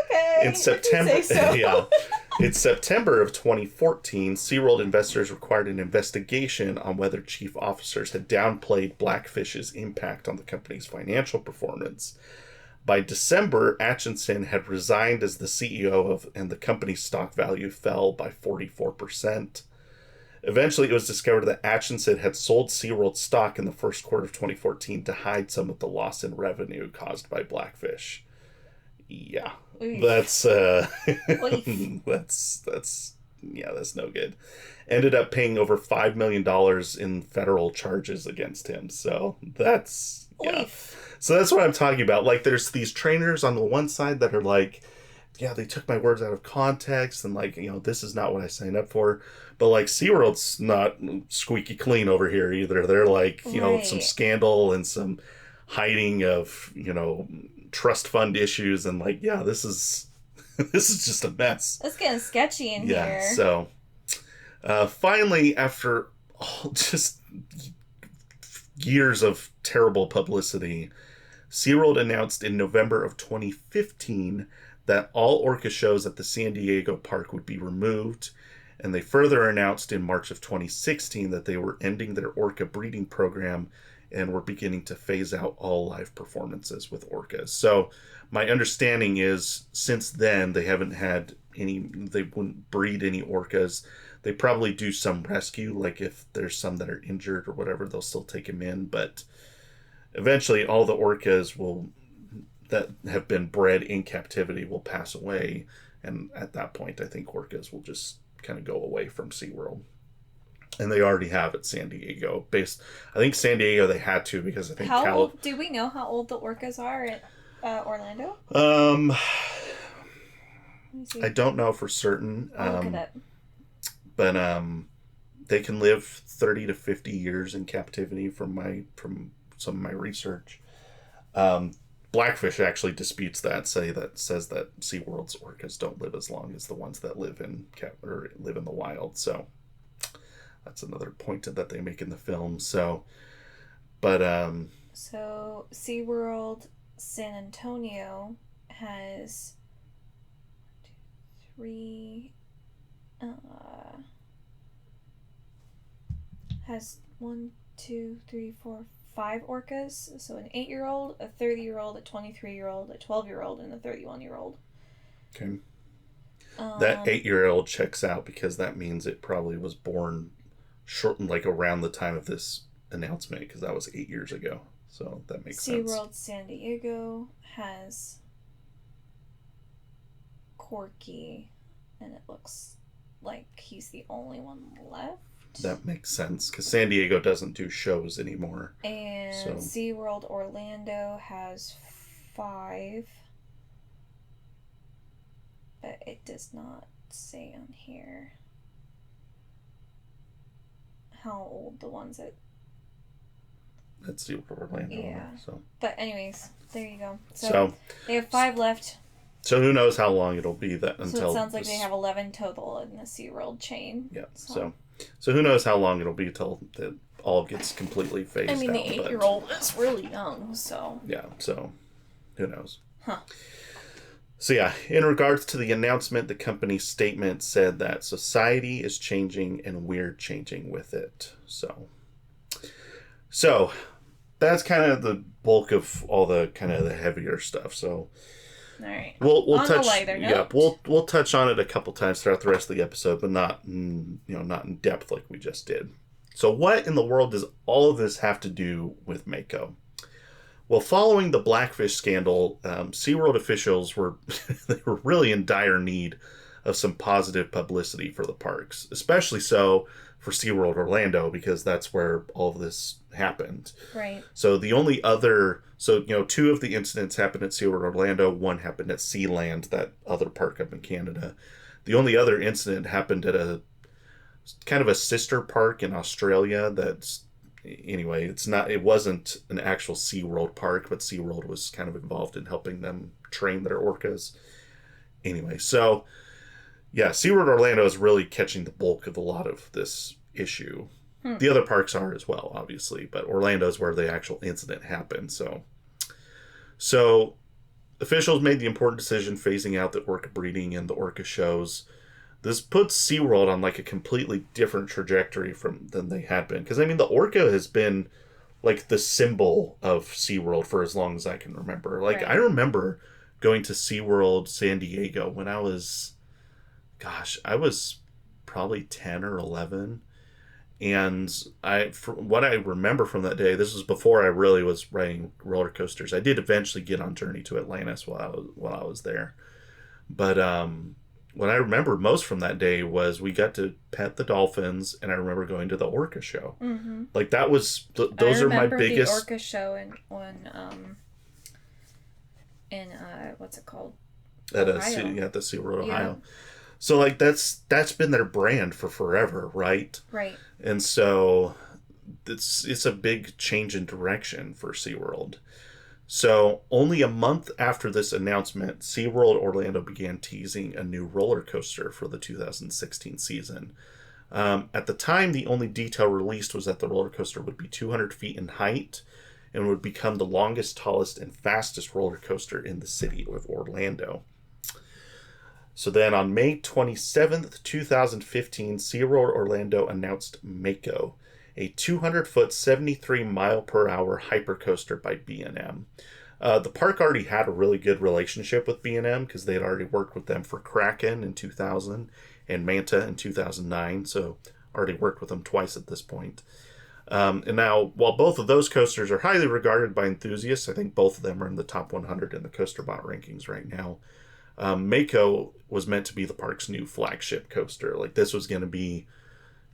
[SPEAKER 2] Okay.
[SPEAKER 1] In September,
[SPEAKER 2] so.
[SPEAKER 1] yeah. In September of 2014, SeaWorld investors required an investigation on whether chief officers had downplayed Blackfish's impact on the company's financial performance. By December, Atchison had resigned as the CEO and the company's stock value fell by 44%. Eventually, it was discovered that Atchison had sold SeaWorld stock in the first quarter of 2014 to hide some of the loss in revenue caused by Blackfish. Yeah.
[SPEAKER 2] Oof.
[SPEAKER 1] That's that's no good. Ended up paying over $5 million in federal charges against him. So that's
[SPEAKER 2] Oof.
[SPEAKER 1] So that's what I'm talking about. Like, there's these trainers on the one side that are like, yeah, they took my words out of context and like, this is not what I signed up for. But like SeaWorld's not squeaky clean over here either. They're like, some scandal and some hiding of, trust fund issues and like, yeah, this is this is just a mess.
[SPEAKER 2] It's getting sketchy in here.
[SPEAKER 1] Yeah, so finally, after just years of terrible publicity, SeaWorld announced in November of 2015 that all orca shows at the San Diego park would be removed, and they further announced in March of 2016 that they were ending their orca breeding program and were beginning to phase out all live performances with orcas. So my understanding is since then they haven't had they wouldn't breed any orcas. They probably do some rescue, like if there's some that are injured or whatever, they'll still take them in. But eventually all the orcas that have been bred in captivity will pass away. And at that point, I think orcas will just kind of go away from SeaWorld. And they already have at San Diego. I think San Diego they had to because I think
[SPEAKER 2] do we know how old the orcas are at Orlando?
[SPEAKER 1] I don't know for certain.
[SPEAKER 2] I'll look it up.
[SPEAKER 1] But they can live 30 to 50 years in captivity from some of my research. Blackfish actually disputes that, says that SeaWorld's orcas don't live as long as the ones that live in the wild. So that's another point that they make in the film. So
[SPEAKER 2] SeaWorld San Antonio has 5 orcas. So an 8-year-old, a 30-year-old, a 23-year-old, a 12-year-old, and a 31-year-old.
[SPEAKER 1] Okay. That 8-year-old checks out because that means it probably was born like around the time of this announcement, because that was 8 years ago. So that makes sense.
[SPEAKER 2] SeaWorld San Diego has Corky, and it looks like he's the only one left.
[SPEAKER 1] That makes sense, because San Diego doesn't do shows anymore.
[SPEAKER 2] And SeaWorld Orlando has 5. But it does not say on here how old the ones at
[SPEAKER 1] SeaWorld Orlando are. So.
[SPEAKER 2] But anyways, there you go. So they have 5 left.
[SPEAKER 1] So who knows how long it'll be until...
[SPEAKER 2] So it sounds like they have 11 total in the SeaWorld chain.
[SPEAKER 1] Yeah, so who knows how long it'll be till it all gets completely phased out.
[SPEAKER 2] I mean, the 8-year-old is really young, so...
[SPEAKER 1] Yeah, so who knows?
[SPEAKER 2] Huh.
[SPEAKER 1] So yeah, in regards to the announcement, the company's statement said that society is changing and we're changing with it. So that's kind of the bulk of all the kind of the heavier stuff. So
[SPEAKER 2] all right,
[SPEAKER 1] we'll touch. Yeah, we'll touch on it a couple times throughout the rest of the episode, but not in depth like we just did. So what in the world does all of this have to do with Mako? Well, following the Blackfish scandal, SeaWorld officials were really in dire need of some positive publicity for the parks, especially so for SeaWorld Orlando, because that's where all of this happened.
[SPEAKER 2] Right.
[SPEAKER 1] So the only other, 2 of the incidents happened at SeaWorld Orlando, 1 happened at Sealand, that other park up in Canada. The only other incident happened at a kind of a sister park in Australia that's, anyway, it wasn't an actual SeaWorld park, but SeaWorld was kind of involved in helping them train their orcas. Anyway, so yeah, SeaWorld Orlando is really catching the bulk of a lot of this issue. The other parks are as well, obviously, but Orlando is where the actual incident happened. So officials made the important decision phasing out the orca breeding and the orca shows. this puts SeaWorld on like a completely different trajectory than they had been. Because I mean, the orca has been like the symbol of SeaWorld for as long as I can remember. Like
[SPEAKER 2] Right.
[SPEAKER 1] I remember going to SeaWorld San Diego when I was probably 10 or 11. And from what I remember from that day, this was before I really was riding roller coasters. I did eventually get on Journey to Atlantis while I was there. But what I remember most from that day was we got to pet the dolphins, and I remember going to the orca show.
[SPEAKER 2] Mm-hmm.
[SPEAKER 1] Like that was those are my biggest.
[SPEAKER 2] The orca show in what's it called?
[SPEAKER 1] At the SeaWorld Ohio. So like that's been their brand for forever, right?
[SPEAKER 2] Right.
[SPEAKER 1] And so it's a big change in direction for SeaWorld. So only a month after this announcement, SeaWorld Orlando began teasing a new roller coaster for the 2016 season. At the time, the only detail released was that the roller coaster would be 200 feet in height and would become the longest, tallest, and fastest roller coaster in the city of Orlando. So then on May 27th, 2015, SeaWorld Orlando announced Mako, a 200-foot, 73-mile-per-hour hypercoaster by B&M. The park already had a really good relationship with B&M because they had already worked with them for Kraken in 2000 and Manta in 2009, so already worked with them twice at this point. And now, while both of those coasters are highly regarded by enthusiasts, I think both of them are in the top 100 in the CoasterBot rankings right now. Mako was meant to be the park's new flagship coaster. Like this was going to be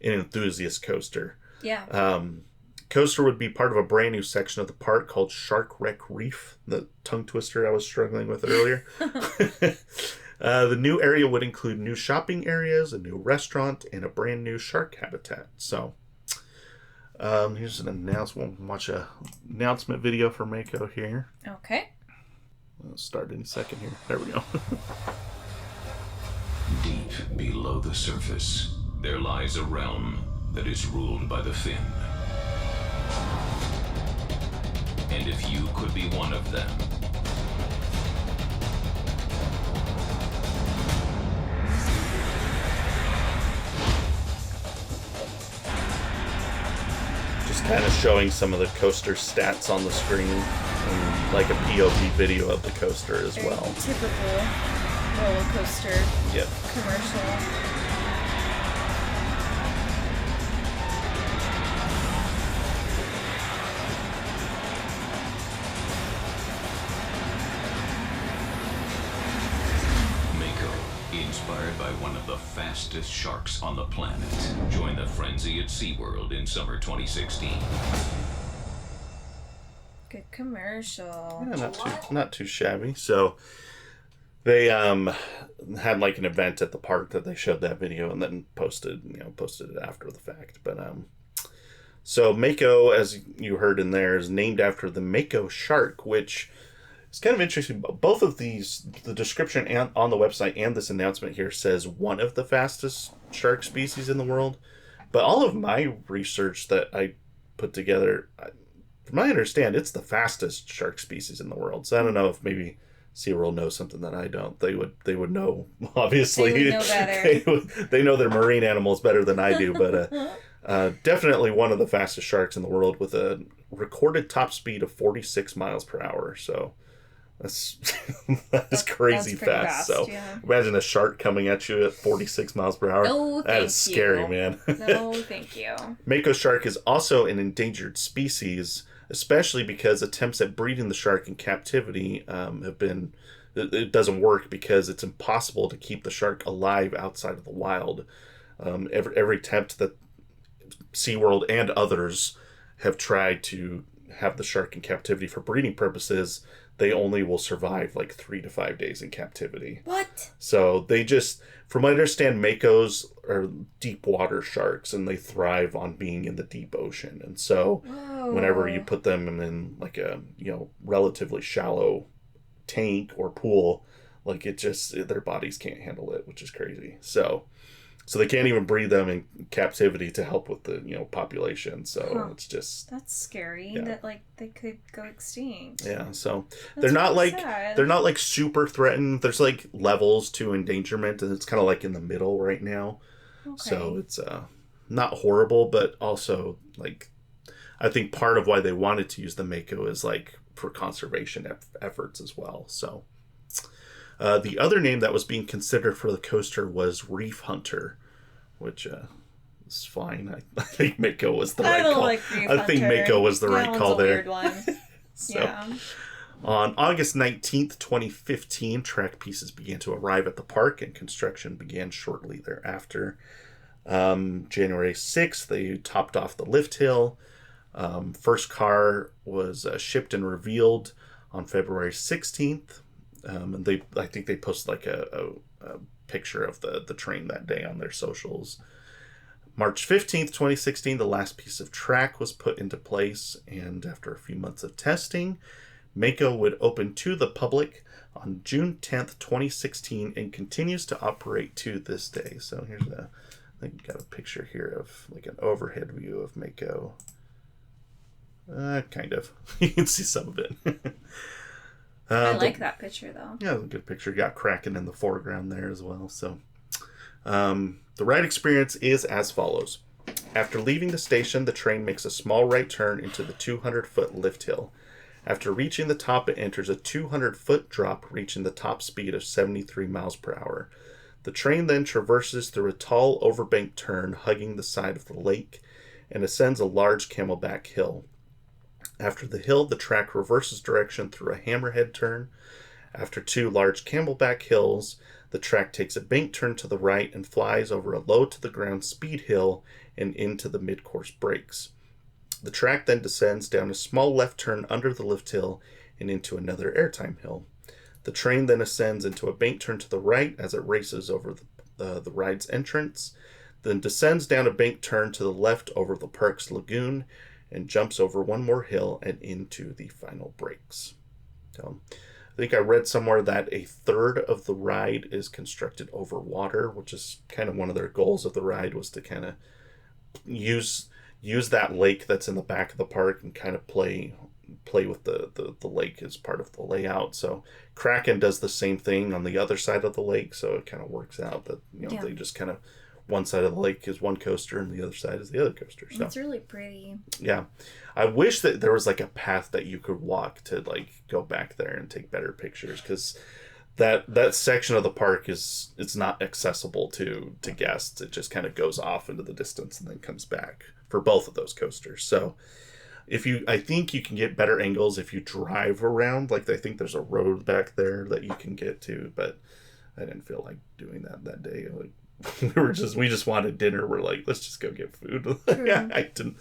[SPEAKER 1] an enthusiast coaster.
[SPEAKER 2] Yeah.
[SPEAKER 1] Coaster would be part of a brand new section of the park called Shark Wreck Reef, the tongue twister I was struggling with earlier. The new area would include new shopping areas, a new restaurant, and a brand new shark habitat. So here's an announcement. We'll watch a announcement video for Mako here.
[SPEAKER 2] Okay.
[SPEAKER 1] I'll start in a second here. There we go.
[SPEAKER 3] Deep below the surface, there lies a realm that is ruled by the fin. And if you could be one of them,
[SPEAKER 1] Just kind of showing some of the coaster stats on the screen, and like a POV video of the coaster as
[SPEAKER 2] Very
[SPEAKER 1] well.
[SPEAKER 2] Typical roller coaster commercial.
[SPEAKER 3] Inspired by one of the fastest sharks on the planet. Join the frenzy at SeaWorld in summer 2016.
[SPEAKER 2] Good commercial.
[SPEAKER 1] Yeah, not too shabby. So they had like an event at the park that they showed that video and then posted it after the fact. But so Mako, as you heard in there, is named after the Mako shark, which it's kind of interesting. Both of these, the description on the website and this announcement here says one of the fastest shark species in the world. But all of my research that I put together, from my understand, it's the fastest shark species in the world. So I don't know if maybe SeaWorld knows something that I don't. They would know, obviously.
[SPEAKER 2] They would know better.
[SPEAKER 1] They know their marine animals better than I do. But definitely one of the fastest sharks in the world with a recorded top speed of 46 miles per hour. So that's crazy fast. So imagine a shark coming at you at 46 miles per hour.
[SPEAKER 2] No,
[SPEAKER 1] that is scary, man.
[SPEAKER 2] No, thank you.
[SPEAKER 1] Mako shark is also an endangered species, especially because attempts at breeding the shark in captivity have been... It doesn't work because it's impossible to keep the shark alive outside of the wild. Every attempt that SeaWorld and others have tried to have the shark in captivity for breeding purposes, they only will survive like 3 to 5 days in captivity.
[SPEAKER 2] What?
[SPEAKER 1] So they just, from what I understand, Makos are deep water sharks and they thrive on being in the deep ocean. And so whenever you put them in like a, relatively shallow tank or pool, like their bodies can't handle it, which is crazy. So So they can't even breed them in captivity to help with the, population. So it's just...
[SPEAKER 2] That's scary that, like, they could go extinct.
[SPEAKER 1] Yeah, so
[SPEAKER 2] That's
[SPEAKER 1] they're not
[SPEAKER 2] really
[SPEAKER 1] like...
[SPEAKER 2] sad.
[SPEAKER 1] They're not, like, super threatened. There's, like, levels to endangerment, and it's kind of, like, in the middle right now.
[SPEAKER 2] Okay.
[SPEAKER 1] So it's not horrible, but also, like... I think part of why they wanted to use the Mako is, like, for conservation efforts as well, so... the other name that was being considered for the coaster was Reef Hunter, which is fine. I think Mako was the right call.
[SPEAKER 2] Like Reef Hunter.
[SPEAKER 1] I think Mako was the right call there.
[SPEAKER 2] Weird one.
[SPEAKER 1] So,
[SPEAKER 2] yeah.
[SPEAKER 1] On August 19th, 2015, track pieces began to arrive at the park, and construction began shortly thereafter. January 6th, they topped off the lift hill. First car was shipped and revealed on February 16th. And I think they posted like a picture of the train that day on their socials. March 15th, 2016, the last piece of track was put into place, and after a few months of testing, Mako would open to the public on June 10th, 2016, and continues to operate to this day. So here's I think we got a picture here of like an overhead view of Mako. Kind of. You can see some of it.
[SPEAKER 2] I like that picture, though.
[SPEAKER 1] Yeah, it was a good picture. Got Kraken in the foreground there as well. So, the ride experience is as follows. After leaving the station, the train makes a small right turn into the 200-foot lift hill. After reaching the top, it enters a 200-foot drop, reaching the top speed of 73 miles per hour. The train then traverses through a tall overbanked turn, hugging the side of the lake, and ascends a large camelback hill. After the hill, the track reverses direction through a hammerhead turn. After two large camelback hills, the track takes a bank turn to the right and flies over a low-to-the-ground speed hill and into the mid-course brakes. The track then descends down a small left turn under the lift hill and into another airtime hill. The train then ascends into a bank turn to the right as it races over the ride's entrance, then descends down a bank turn to the left over the park's lagoon, and jumps over one more hill and into the final brakes. So, I think I read somewhere that a third of the ride is constructed over water, which is kind of one of their goals of the ride, was to kind of use that lake that's in the back of the park and kind of play with the lake as part of the layout. So Kraken does the same thing on the other side of the lake, so it kind of works out that they just kind of, one side of the lake is one coaster and the other side is the other coaster. So
[SPEAKER 2] it's really pretty. Yeah.
[SPEAKER 1] I wish that there was like a path that you could walk to like go back there and take better pictures, because that section of the park it's not accessible to guests. It just kind of goes off into the distance and then comes back for both of those coasters. So I think you can get better angles if you drive around. Like I think there's a road back there that you can get to, but I didn't feel like doing that day. Like, we just wanted dinner. We're like, let's just go get food. Yeah, I didn't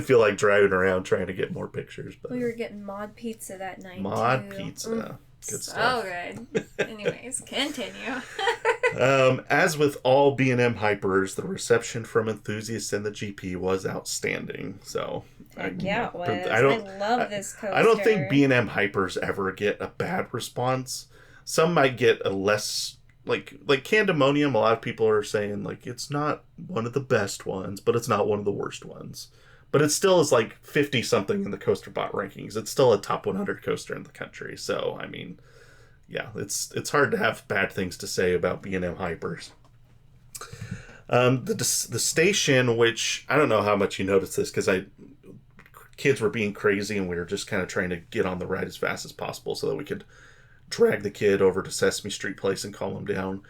[SPEAKER 1] feel like driving around trying to get more pictures. But
[SPEAKER 2] we were getting mod pizza that night.
[SPEAKER 1] Pizza. Good
[SPEAKER 2] so
[SPEAKER 1] stuff.
[SPEAKER 2] Good. Anyways, continue.
[SPEAKER 1] As with all B&M hypers, the reception from enthusiasts in the GP was outstanding. So
[SPEAKER 2] it was. I love this coaster.
[SPEAKER 1] I don't think B&M hypers ever get a bad response. Some might get a less. Like Candemonium, a lot of people are saying, like, it's not one of the best ones, but it's not one of the worst ones. But it still is, like, 50-something in the CoasterBot rankings. It's still a top 100 coaster in the country. So, I mean, yeah, it's hard to have bad things to say about B&M Hypers. The station, which, I don't know how much you noticed this, because kids were being crazy, and we were just kind of trying to get on the ride as fast as possible so that we could drag the kid over to Sesame Street Place and calm him down.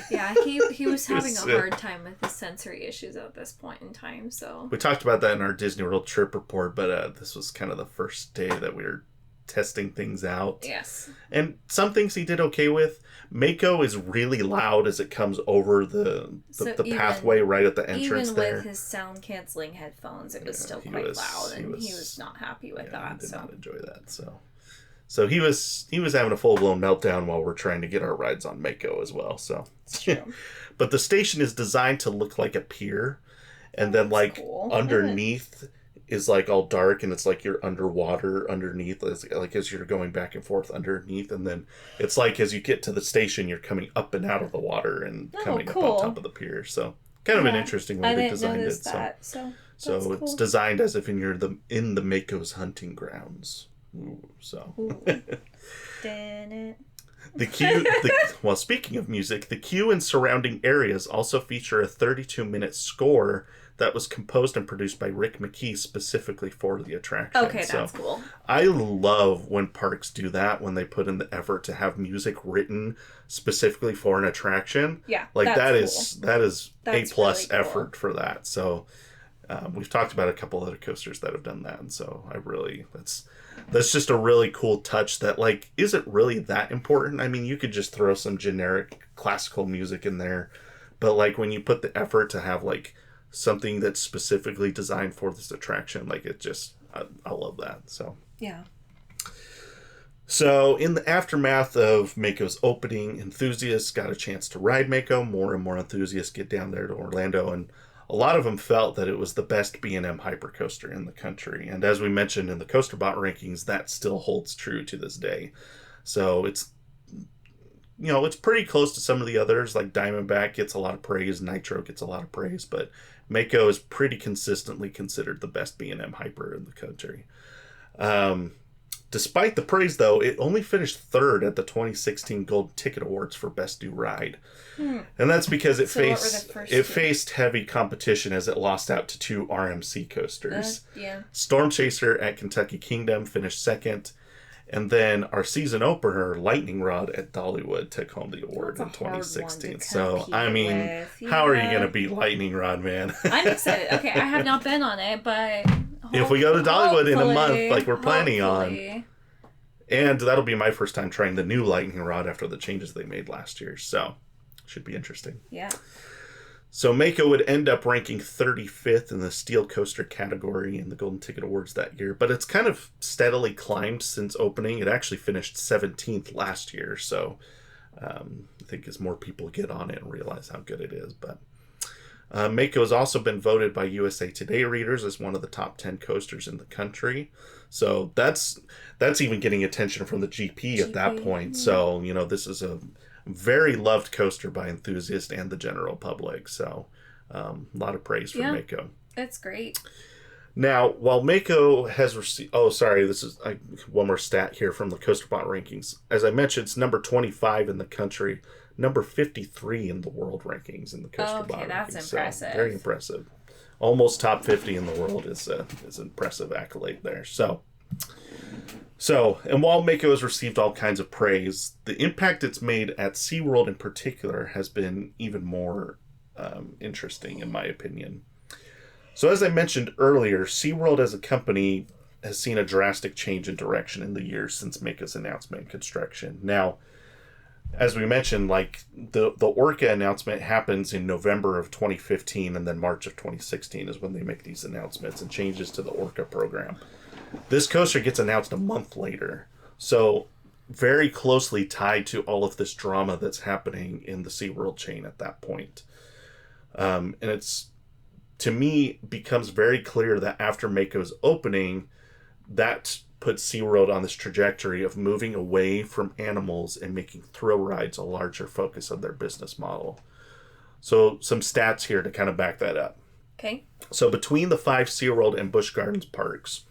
[SPEAKER 2] Yeah, he was having a hard time with his sensory issues at this point in time. So
[SPEAKER 1] we talked about that in our Disney World trip report, but this was kind of the first day that we were testing things out.
[SPEAKER 2] Yes.
[SPEAKER 1] And some things he did okay with. Mako is really loud as it comes over the pathway right at the entrance there.
[SPEAKER 2] Even with his sound canceling headphones, it was still quite loud, and he was not happy with that.
[SPEAKER 1] He did not enjoy that. So he was having a full-blown meltdown while we're trying to get our rides on Mako as well. So
[SPEAKER 2] it's true.
[SPEAKER 1] But the station is designed to look like a pier, and then like
[SPEAKER 2] cool.
[SPEAKER 1] underneath is like all dark, and it's like you're underwater underneath, like as you're going back and forth underneath, and then it's like as you get to the station, you're coming up and out of the water and coming up on top of the pier. So kind of an interesting way they designed it. So it's
[SPEAKER 2] cool.
[SPEAKER 1] designed as if you're in the Mako's hunting grounds. Ooh, so. Well, speaking of music, the queue and surrounding areas also feature a 32-minute score that was composed and produced by Rick McKee specifically for the attraction.
[SPEAKER 2] Okay, that's cool.
[SPEAKER 1] I love when parks do that, when they put in the effort to have music written specifically for an attraction.
[SPEAKER 2] Yeah,
[SPEAKER 1] like that
[SPEAKER 2] cool.
[SPEAKER 1] is
[SPEAKER 2] that's
[SPEAKER 1] A+
[SPEAKER 2] really cool.
[SPEAKER 1] effort for that. So we've talked about a couple other coasters that have done that, and so that's just a really cool touch that like isn't really that important. I mean, you could just throw some generic classical music in there, but like when you put the effort to have like something that's specifically designed for this attraction, like it just I love that. So
[SPEAKER 2] yeah.
[SPEAKER 1] So in the aftermath of Mako's opening, enthusiasts got a chance to ride Mako. More and more enthusiasts get down there to Orlando, and a lot of them felt that it was the best B&M hypercoaster in the country. And as we mentioned in the CoasterBot rankings, that still holds true to this day. So it's pretty close to some of the others, like Diamondback gets a lot of praise, Nitro gets a lot of praise, but Mako is pretty consistently considered the best B&M hyper in the country. Despite the praise, though, it only finished third at the 2016 Golden Ticket Awards for Best New Ride. And that's because it faced heavy competition as it lost out to two RMC coasters. Storm Chaser at Kentucky Kingdom finished second, and then our season opener, Lightning Rod at Dollywood, took home the award in 2016. So, I mean, how are you going to beat Lightning Rod, man?
[SPEAKER 2] I'm excited. Okay, I have not been on it, but
[SPEAKER 1] if we go to Dollywood in a month, like we're planning on, and that'll be my first time trying the new Lightning Rod after the changes they made last year, so should be interesting.
[SPEAKER 2] Yeah.
[SPEAKER 1] So Mako would end up ranking 35th in the Steel Coaster category in the Golden Ticket Awards that year, but it's kind of steadily climbed since opening. It actually finished 17th last year, so I think as more people get on it and realize how good it is. But Mako has also been voted by USA Today readers as one of the top 10 coasters in the country. So that's even getting attention from the GP at that point. So, this is a very loved coaster by enthusiasts and the general public. So a lot of praise for Mako.
[SPEAKER 2] That's great.
[SPEAKER 1] Now, while Mako has received... Oh, sorry. This is one more stat here from the CoasterBot rankings. As I mentioned, it's number 25 in the country, number 53 in the world rankings in the CoasterBot rankings.
[SPEAKER 2] That's impressive.
[SPEAKER 1] So, very impressive. Almost top 50 in the world is an impressive accolade there. So, and while Mako has received all kinds of praise, the impact it's made at SeaWorld in particular has been even more interesting, in my opinion. So as I mentioned earlier, SeaWorld as a company has seen a drastic change in direction in the years since Mako's announcement and construction. Now, as we mentioned, like the Orca announcement happens in November of 2015, and then March of 2016 is when they make these announcements and changes to the Orca program. This coaster gets announced a month later, so very closely tied to all of this drama that's happening in the SeaWorld chain at that point. And it's, to me, becomes very clear that after Mako's opening, that puts SeaWorld on this trajectory of moving away from animals and making thrill rides a larger focus of their business model. So some stats here to kind of back that up.
[SPEAKER 2] Okay.
[SPEAKER 1] So between the 5 SeaWorld and Busch Gardens parks,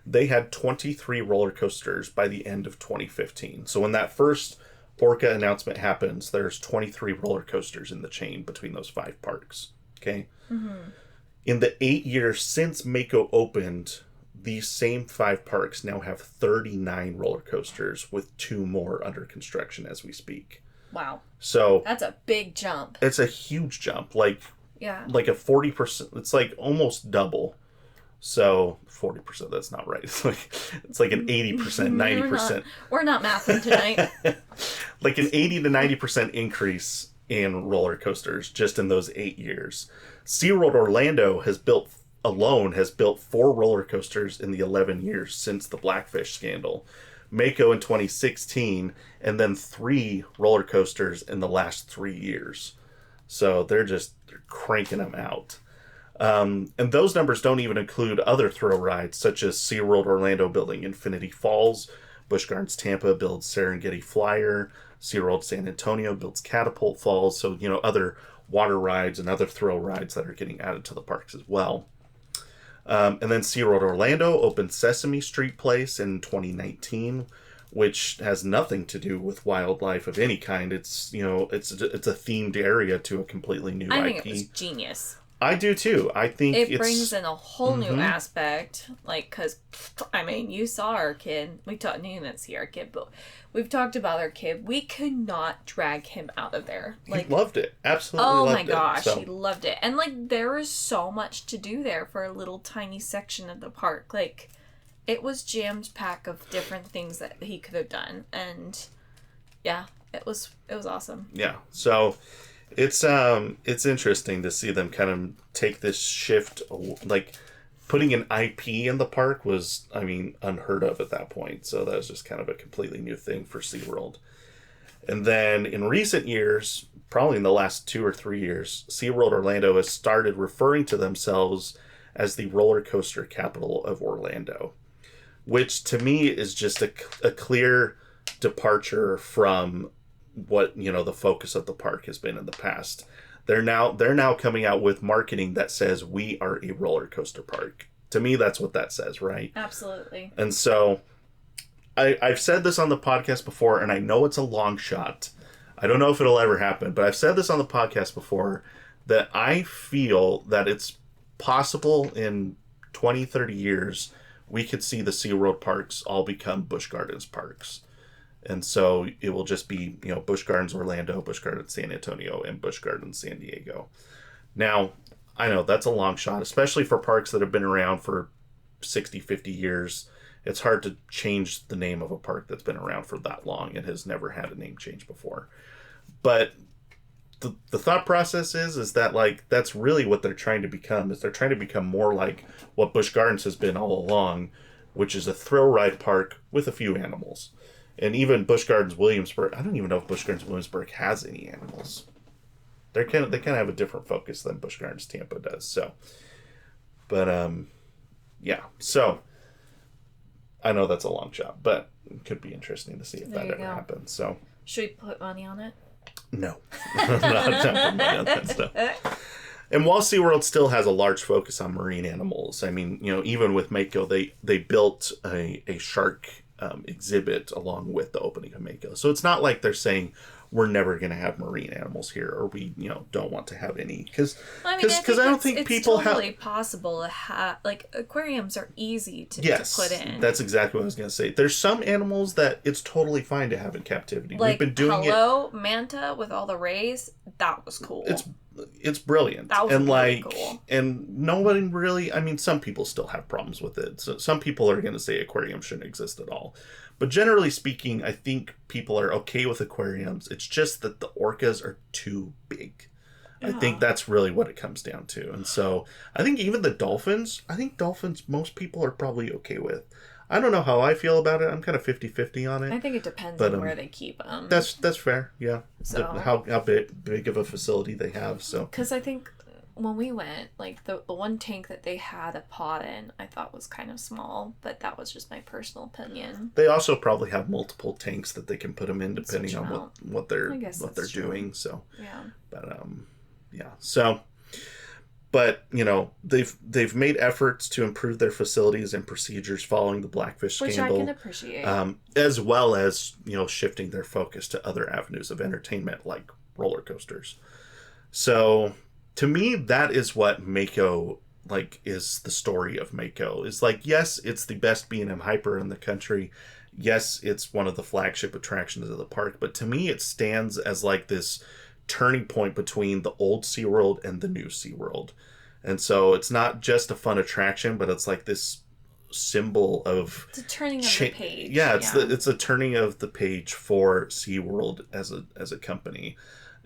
[SPEAKER 1] they had 23 roller coasters by the end of 2015. So when that first Orca announcement happens, there's 23 roller coasters in the chain between those 5 parks. Okay. Mm-hmm. In the 8 years since Mako opened, these same 5 parks now have 39 roller coasters, with 2 more under construction as we speak.
[SPEAKER 2] Wow.
[SPEAKER 1] So
[SPEAKER 2] that's a big jump.
[SPEAKER 1] It's a huge jump. Like a 40%. It's like almost double. So 40%, that's not right. It's like an 80%, 90%.
[SPEAKER 2] We're not mathing tonight.
[SPEAKER 1] Like an 80 to 90% increase in roller coasters just in those 8 years. SeaWorld Orlando has built 4 roller coasters in the 11 years since the Blackfish scandal. Mako in 2016, and then 3 roller coasters in the last 3 years. So they're cranking them out. And those numbers don't even include other thrill rides, such as SeaWorld Orlando building Infinity Falls, Busch Gardens Tampa builds Serengeti Flyer, SeaWorld San Antonio builds Catapult Falls, so, other water rides and other thrill rides that are getting added to the parks as well. And then SeaWorld Orlando opened Sesame Street Place in 2019, which has nothing to do with wildlife of any kind. It's, it's a themed area to a completely new IP.
[SPEAKER 2] I think it was genius.
[SPEAKER 1] I do too. I think
[SPEAKER 2] it brings in a whole new aspect. Like, because, you saw our kid. We didn't see our kid, but we've talked about our kid. We could not drag him out of there.
[SPEAKER 1] Like, he loved it. Absolutely loved it.
[SPEAKER 2] Oh my gosh, he loved it. And, there is so much to do there for a little tiny section of the park. Like, it was jam-packed of different things that he could have done. And, yeah, it was awesome.
[SPEAKER 1] Yeah, so... It's interesting to see them kind of take this shift. Like, putting an IP in the park was, unheard of at that point. So that was just kind of a completely new thing for SeaWorld. And then in recent years, probably in the last 2 or 3 years, SeaWorld Orlando has started referring to themselves as the roller coaster capital of Orlando, which to me is just a clear departure from what the focus of the park has been in the past. They're now coming out with marketing that says we are a roller coaster park. To me, that's what that says, right?
[SPEAKER 2] Absolutely.
[SPEAKER 1] And so I've said this on the podcast before, and I know it's a long shot. I don't know if it'll ever happen, but I've said this on the podcast before, that I feel that it's possible in 20, 30 years we could see the SeaWorld parks all become Busch Gardens parks. And so it will just be, Busch Gardens Orlando, Busch Gardens San Antonio, and Busch Gardens San Diego. Now, I know that's a long shot, especially for parks that have been around for 60, 50 years. It's hard to change the name of a park that's been around for that long and has never had a name change before. But the thought process is that, that's really what they're trying to become, is they're trying to become more like what Busch Gardens has been all along, which is a thrill ride park with a few animals. And even Busch Gardens Williamsburg, I don't even know if Busch Gardens Williamsburg has any animals. They kind of have a different focus than Busch Gardens Tampa does. So, but yeah. So I know that's a long shot, but it could be interesting to see if that ever happens. So
[SPEAKER 2] should we put money on it?
[SPEAKER 1] No, I'm not putting money on that stuff. And while SeaWorld still has a large focus on marine animals, even with Mako, they built a shark exhibit along with the opening of Mako. So it's not like they're saying we're never going to have marine animals here, or we don't want to have any, because I don't think people have. It's
[SPEAKER 2] totally possible to have, aquariums are easy to put in.
[SPEAKER 1] That's exactly what I was going to say. There's some animals that it's totally fine to have in captivity. We've been doing
[SPEAKER 2] manta with all the rays. That was cool.
[SPEAKER 1] It's brilliant.
[SPEAKER 2] That was really cool.
[SPEAKER 1] And nobody really, some people still have problems with it. So some people are going to say aquariums shouldn't exist at all. But generally speaking, I think people are okay with aquariums. It's just that the orcas are too big. Yeah. I think that's really what it comes down to. And so I think even the dolphins, most people are probably okay with. I don't know how I feel about it. I'm kind of 50-50 on it.
[SPEAKER 2] I think it depends on where they keep them.
[SPEAKER 1] That's fair, yeah. So, how big of a facility they have. So
[SPEAKER 2] because I think when we went, the one tank that they had a pod in, I thought was kind of small, but that was just my personal opinion.
[SPEAKER 1] They also probably have multiple tanks that they can put them in depending on what they're doing. So
[SPEAKER 2] yeah,
[SPEAKER 1] but yeah, so. But, they've made efforts to improve their facilities and procedures following the Blackfish scandal.
[SPEAKER 2] Which I can appreciate.
[SPEAKER 1] As well as, shifting their focus to other avenues of entertainment like roller coasters. So, to me, that is what Mako, is the story of Mako. It's yes, it's the best B&M Hyper in the country. Yes, it's one of the flagship attractions of the park. But to me, it stands as this turning point between the old SeaWorld and the new SeaWorld. And so it's not just a fun attraction, but it's this symbol of...
[SPEAKER 2] It's a turning of the page.
[SPEAKER 1] Yeah, it's a turning of the page for SeaWorld as a company.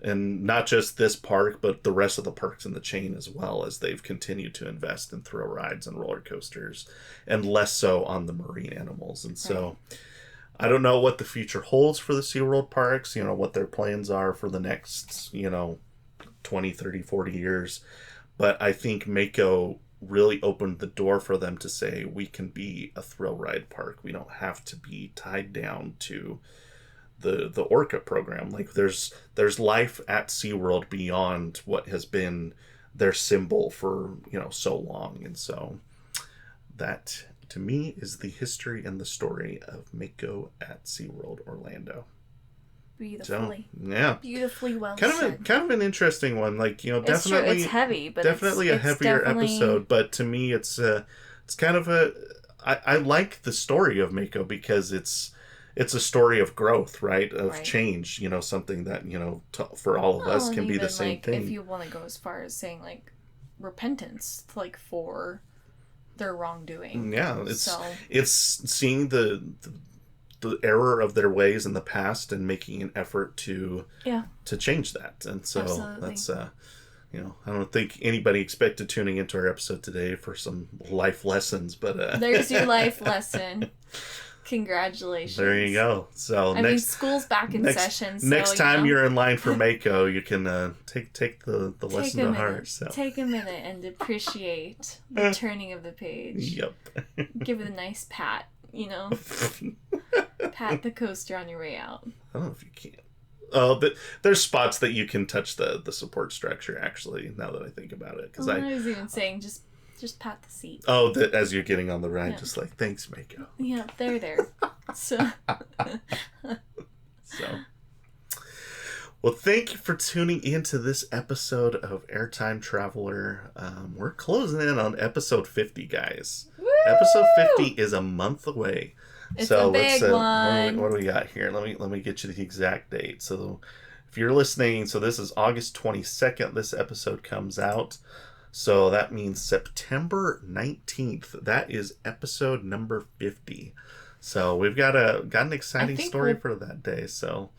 [SPEAKER 1] And not just this park, but the rest of the parks in the chain as well, as they've continued to invest in thrill rides and roller coasters, and less so on the marine animals. And so... I don't know what the future holds for the SeaWorld parks, what their plans are for the next, 20, 30, 40 years. But I think Mako really opened the door for them to say, we can be a thrill ride park. We don't have to be tied down to the Orca program. Like there's life at SeaWorld beyond what has been their symbol for, so long. And so that to me is the history and the story of Mako at SeaWorld Orlando.
[SPEAKER 2] Beautifully.
[SPEAKER 1] So, yeah.
[SPEAKER 2] Beautifully well
[SPEAKER 1] said. Kind of an interesting one. Like, definitely.
[SPEAKER 2] It's true. It's heavy, but
[SPEAKER 1] definitely a heavier episode. But to me, it's kind of I like the story of Mako because it's a story of growth, right? Of change. Something that for all of us can be the same thing.
[SPEAKER 2] If you want to go as far as saying like repentance, like for their wrongdoing.
[SPEAKER 1] Yeah, it's seeing the error of their ways in the past and making an effort to change that. And so that's I don't think anybody expected tuning into our episode today for some life lessons, but
[SPEAKER 2] there's your life lesson. Congratulations.
[SPEAKER 1] There you go. So
[SPEAKER 2] school's back in session. So,
[SPEAKER 1] next time you're in line for Mako, you can take the lesson to heart. So
[SPEAKER 2] take a minute and appreciate the turning of the page.
[SPEAKER 1] Yep.
[SPEAKER 2] Give it a nice pat. Pat the coaster on your way out.
[SPEAKER 1] I don't know if you can. Oh, but there's spots that you can touch the support structure. Actually, now that I think about it, because
[SPEAKER 2] I was even saying just pat the seat.
[SPEAKER 1] Oh, as you're getting on the ride, just like thanks, Mako.
[SPEAKER 2] Yeah, they're there. So.
[SPEAKER 1] Well, thank you for tuning into this episode of Airtime Traveler. We're closing in on episode 50, guys.
[SPEAKER 2] Woo!
[SPEAKER 1] Episode 50 is a month away.
[SPEAKER 2] It's a big one.
[SPEAKER 1] What do we got here? Let me get you the exact date. So if you're listening, so this is August 22nd. This episode comes out. So that means September 19th. That is episode number 50. So we've got an exciting story for that day. So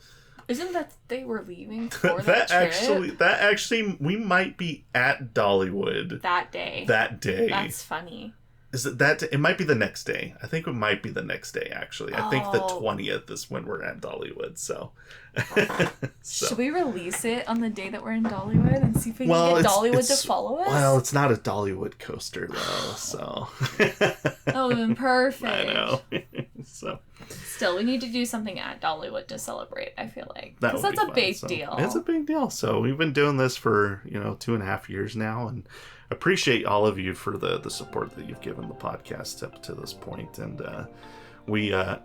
[SPEAKER 2] isn't that they were leaving for that trip?
[SPEAKER 1] That actually we might be at Dollywood
[SPEAKER 2] that day. That's funny.
[SPEAKER 1] Is it that? It might be the next day. I think it might be the next day, actually. I think the 20th is when we're at Dollywood, so.
[SPEAKER 2] Should we release it on the day that we're in Dollywood and see if we can get Dollywood to follow us?
[SPEAKER 1] Well, it's not a Dollywood coaster, though, so.
[SPEAKER 2] That would have been perfect.
[SPEAKER 1] I know. So.
[SPEAKER 2] Still, we need to do something at Dollywood to celebrate, I feel like. Because that's a big deal.
[SPEAKER 1] It's a big deal. So we've been doing this for, 2.5 years now, and appreciate all of you for the support that you've given the podcast up to this point. And we I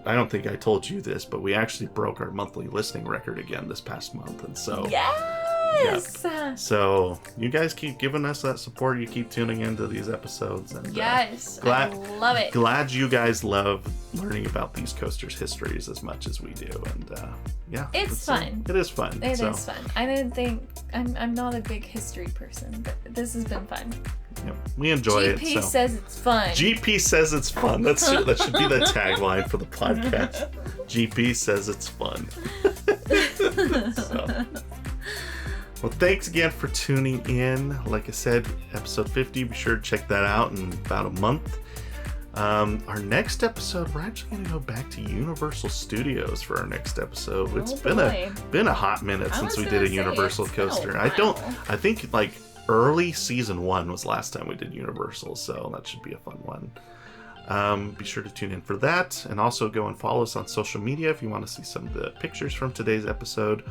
[SPEAKER 1] don't think I told you this, but we actually broke our monthly listening record again this past month. And so
[SPEAKER 2] yes,
[SPEAKER 1] so you guys keep giving us that support. You keep tuning into these episodes, and
[SPEAKER 2] yes, I love it.
[SPEAKER 1] Glad you guys love learning about these coasters' histories as much as we do. And
[SPEAKER 2] it's fun.
[SPEAKER 1] It is fun.
[SPEAKER 2] It is fun. I didn't think I'm not a big history person, but this has been fun.
[SPEAKER 1] Yep. We enjoy it.
[SPEAKER 2] GP says it's fun.
[SPEAKER 1] GP says it's fun. That should be the tagline for the podcast. GP says it's fun. Well, thanks again for tuning in. Like I said, episode 50, be sure to check that out in about a month. Our next episode, we're actually going to go back to Universal Studios for our next episode. It's been a hot minute since we did a Universal coaster. I think like early season 1 was last time we did Universal, so that should be a fun one. Be sure to tune in for that, and also go and follow us on social media if you want to see some of the pictures from today's episode.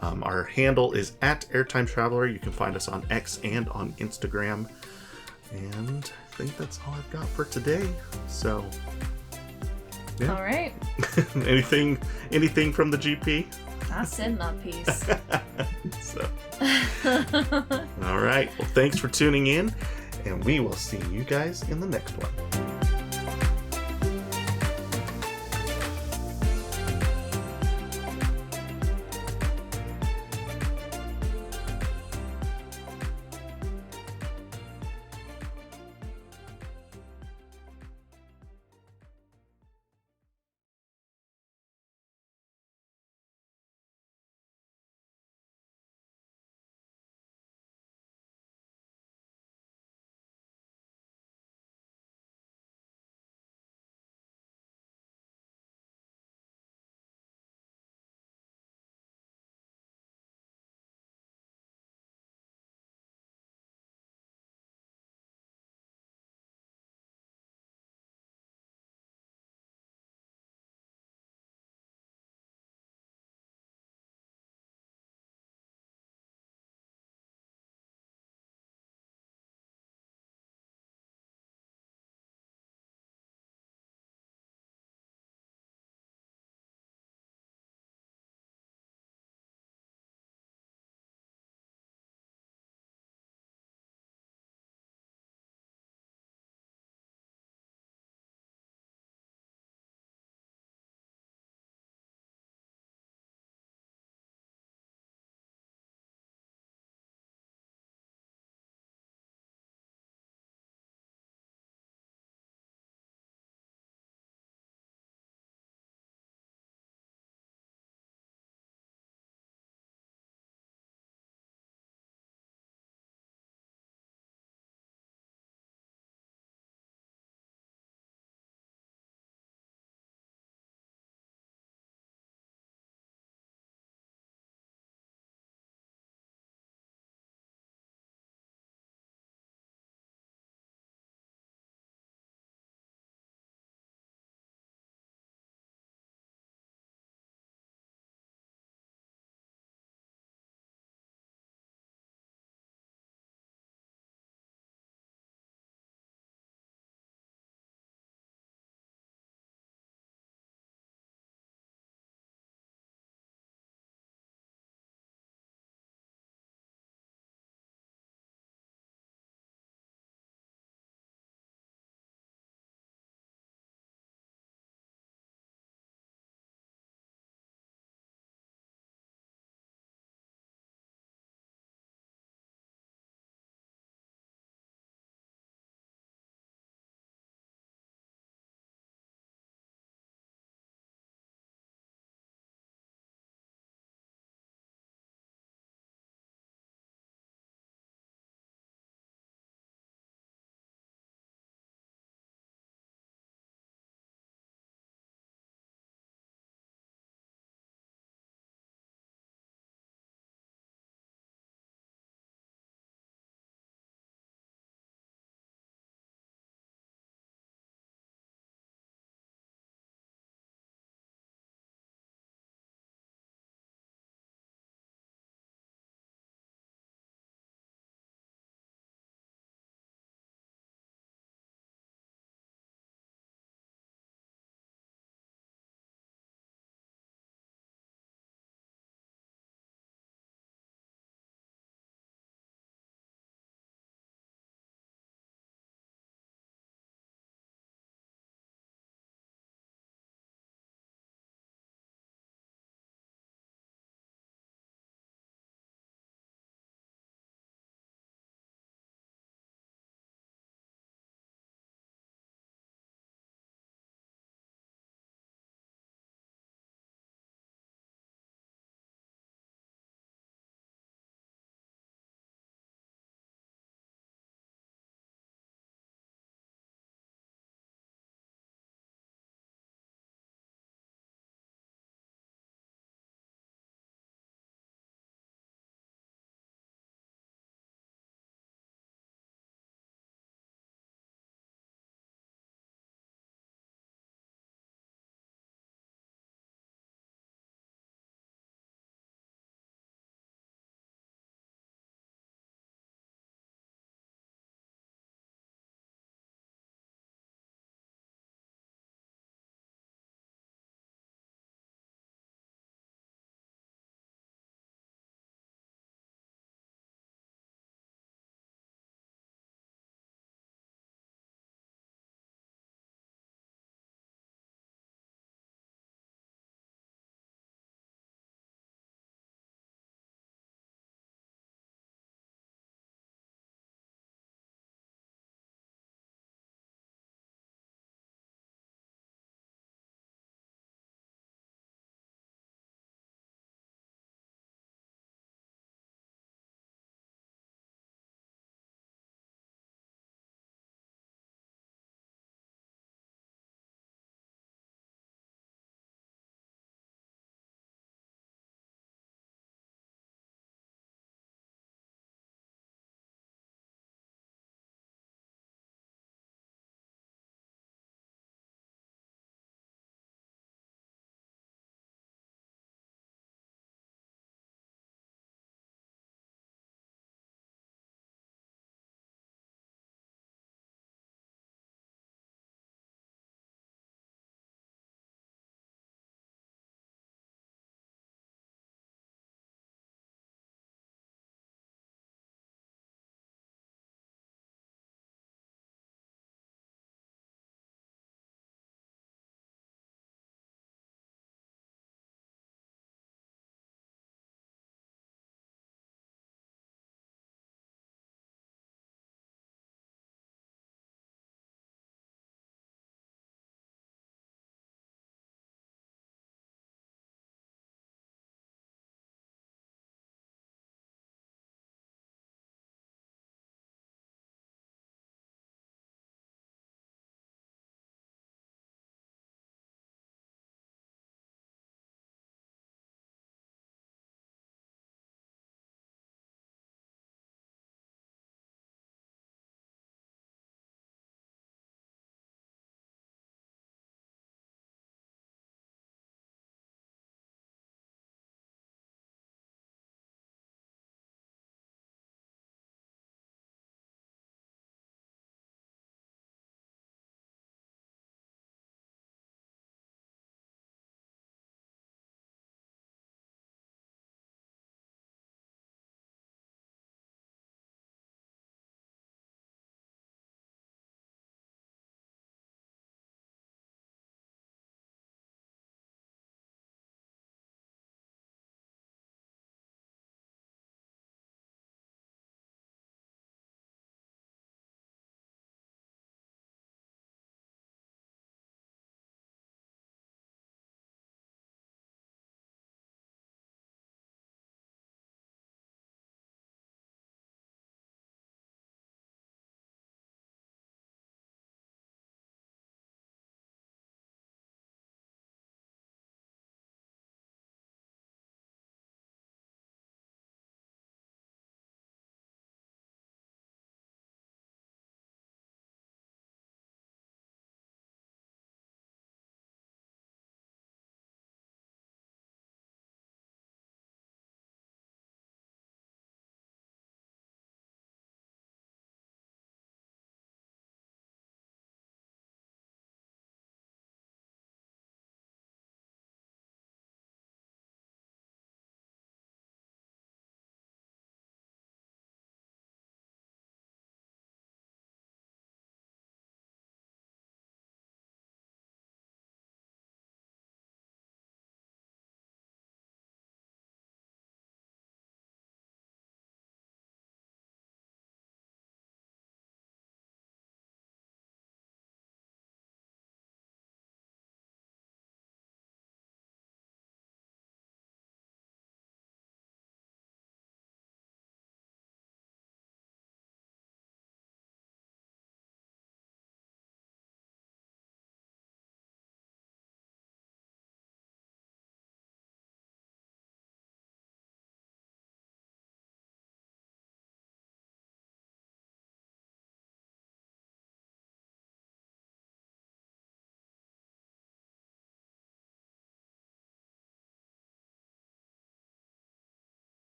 [SPEAKER 1] Our handle is @airtimetraveler. You can find us on X and on Instagram. And I think that's all I've got for today. So, yeah.
[SPEAKER 2] All right.
[SPEAKER 1] Anything from the GP?
[SPEAKER 2] I said my piece.
[SPEAKER 1] So. All right. Well, thanks for tuning in, and we will see you guys in the next one.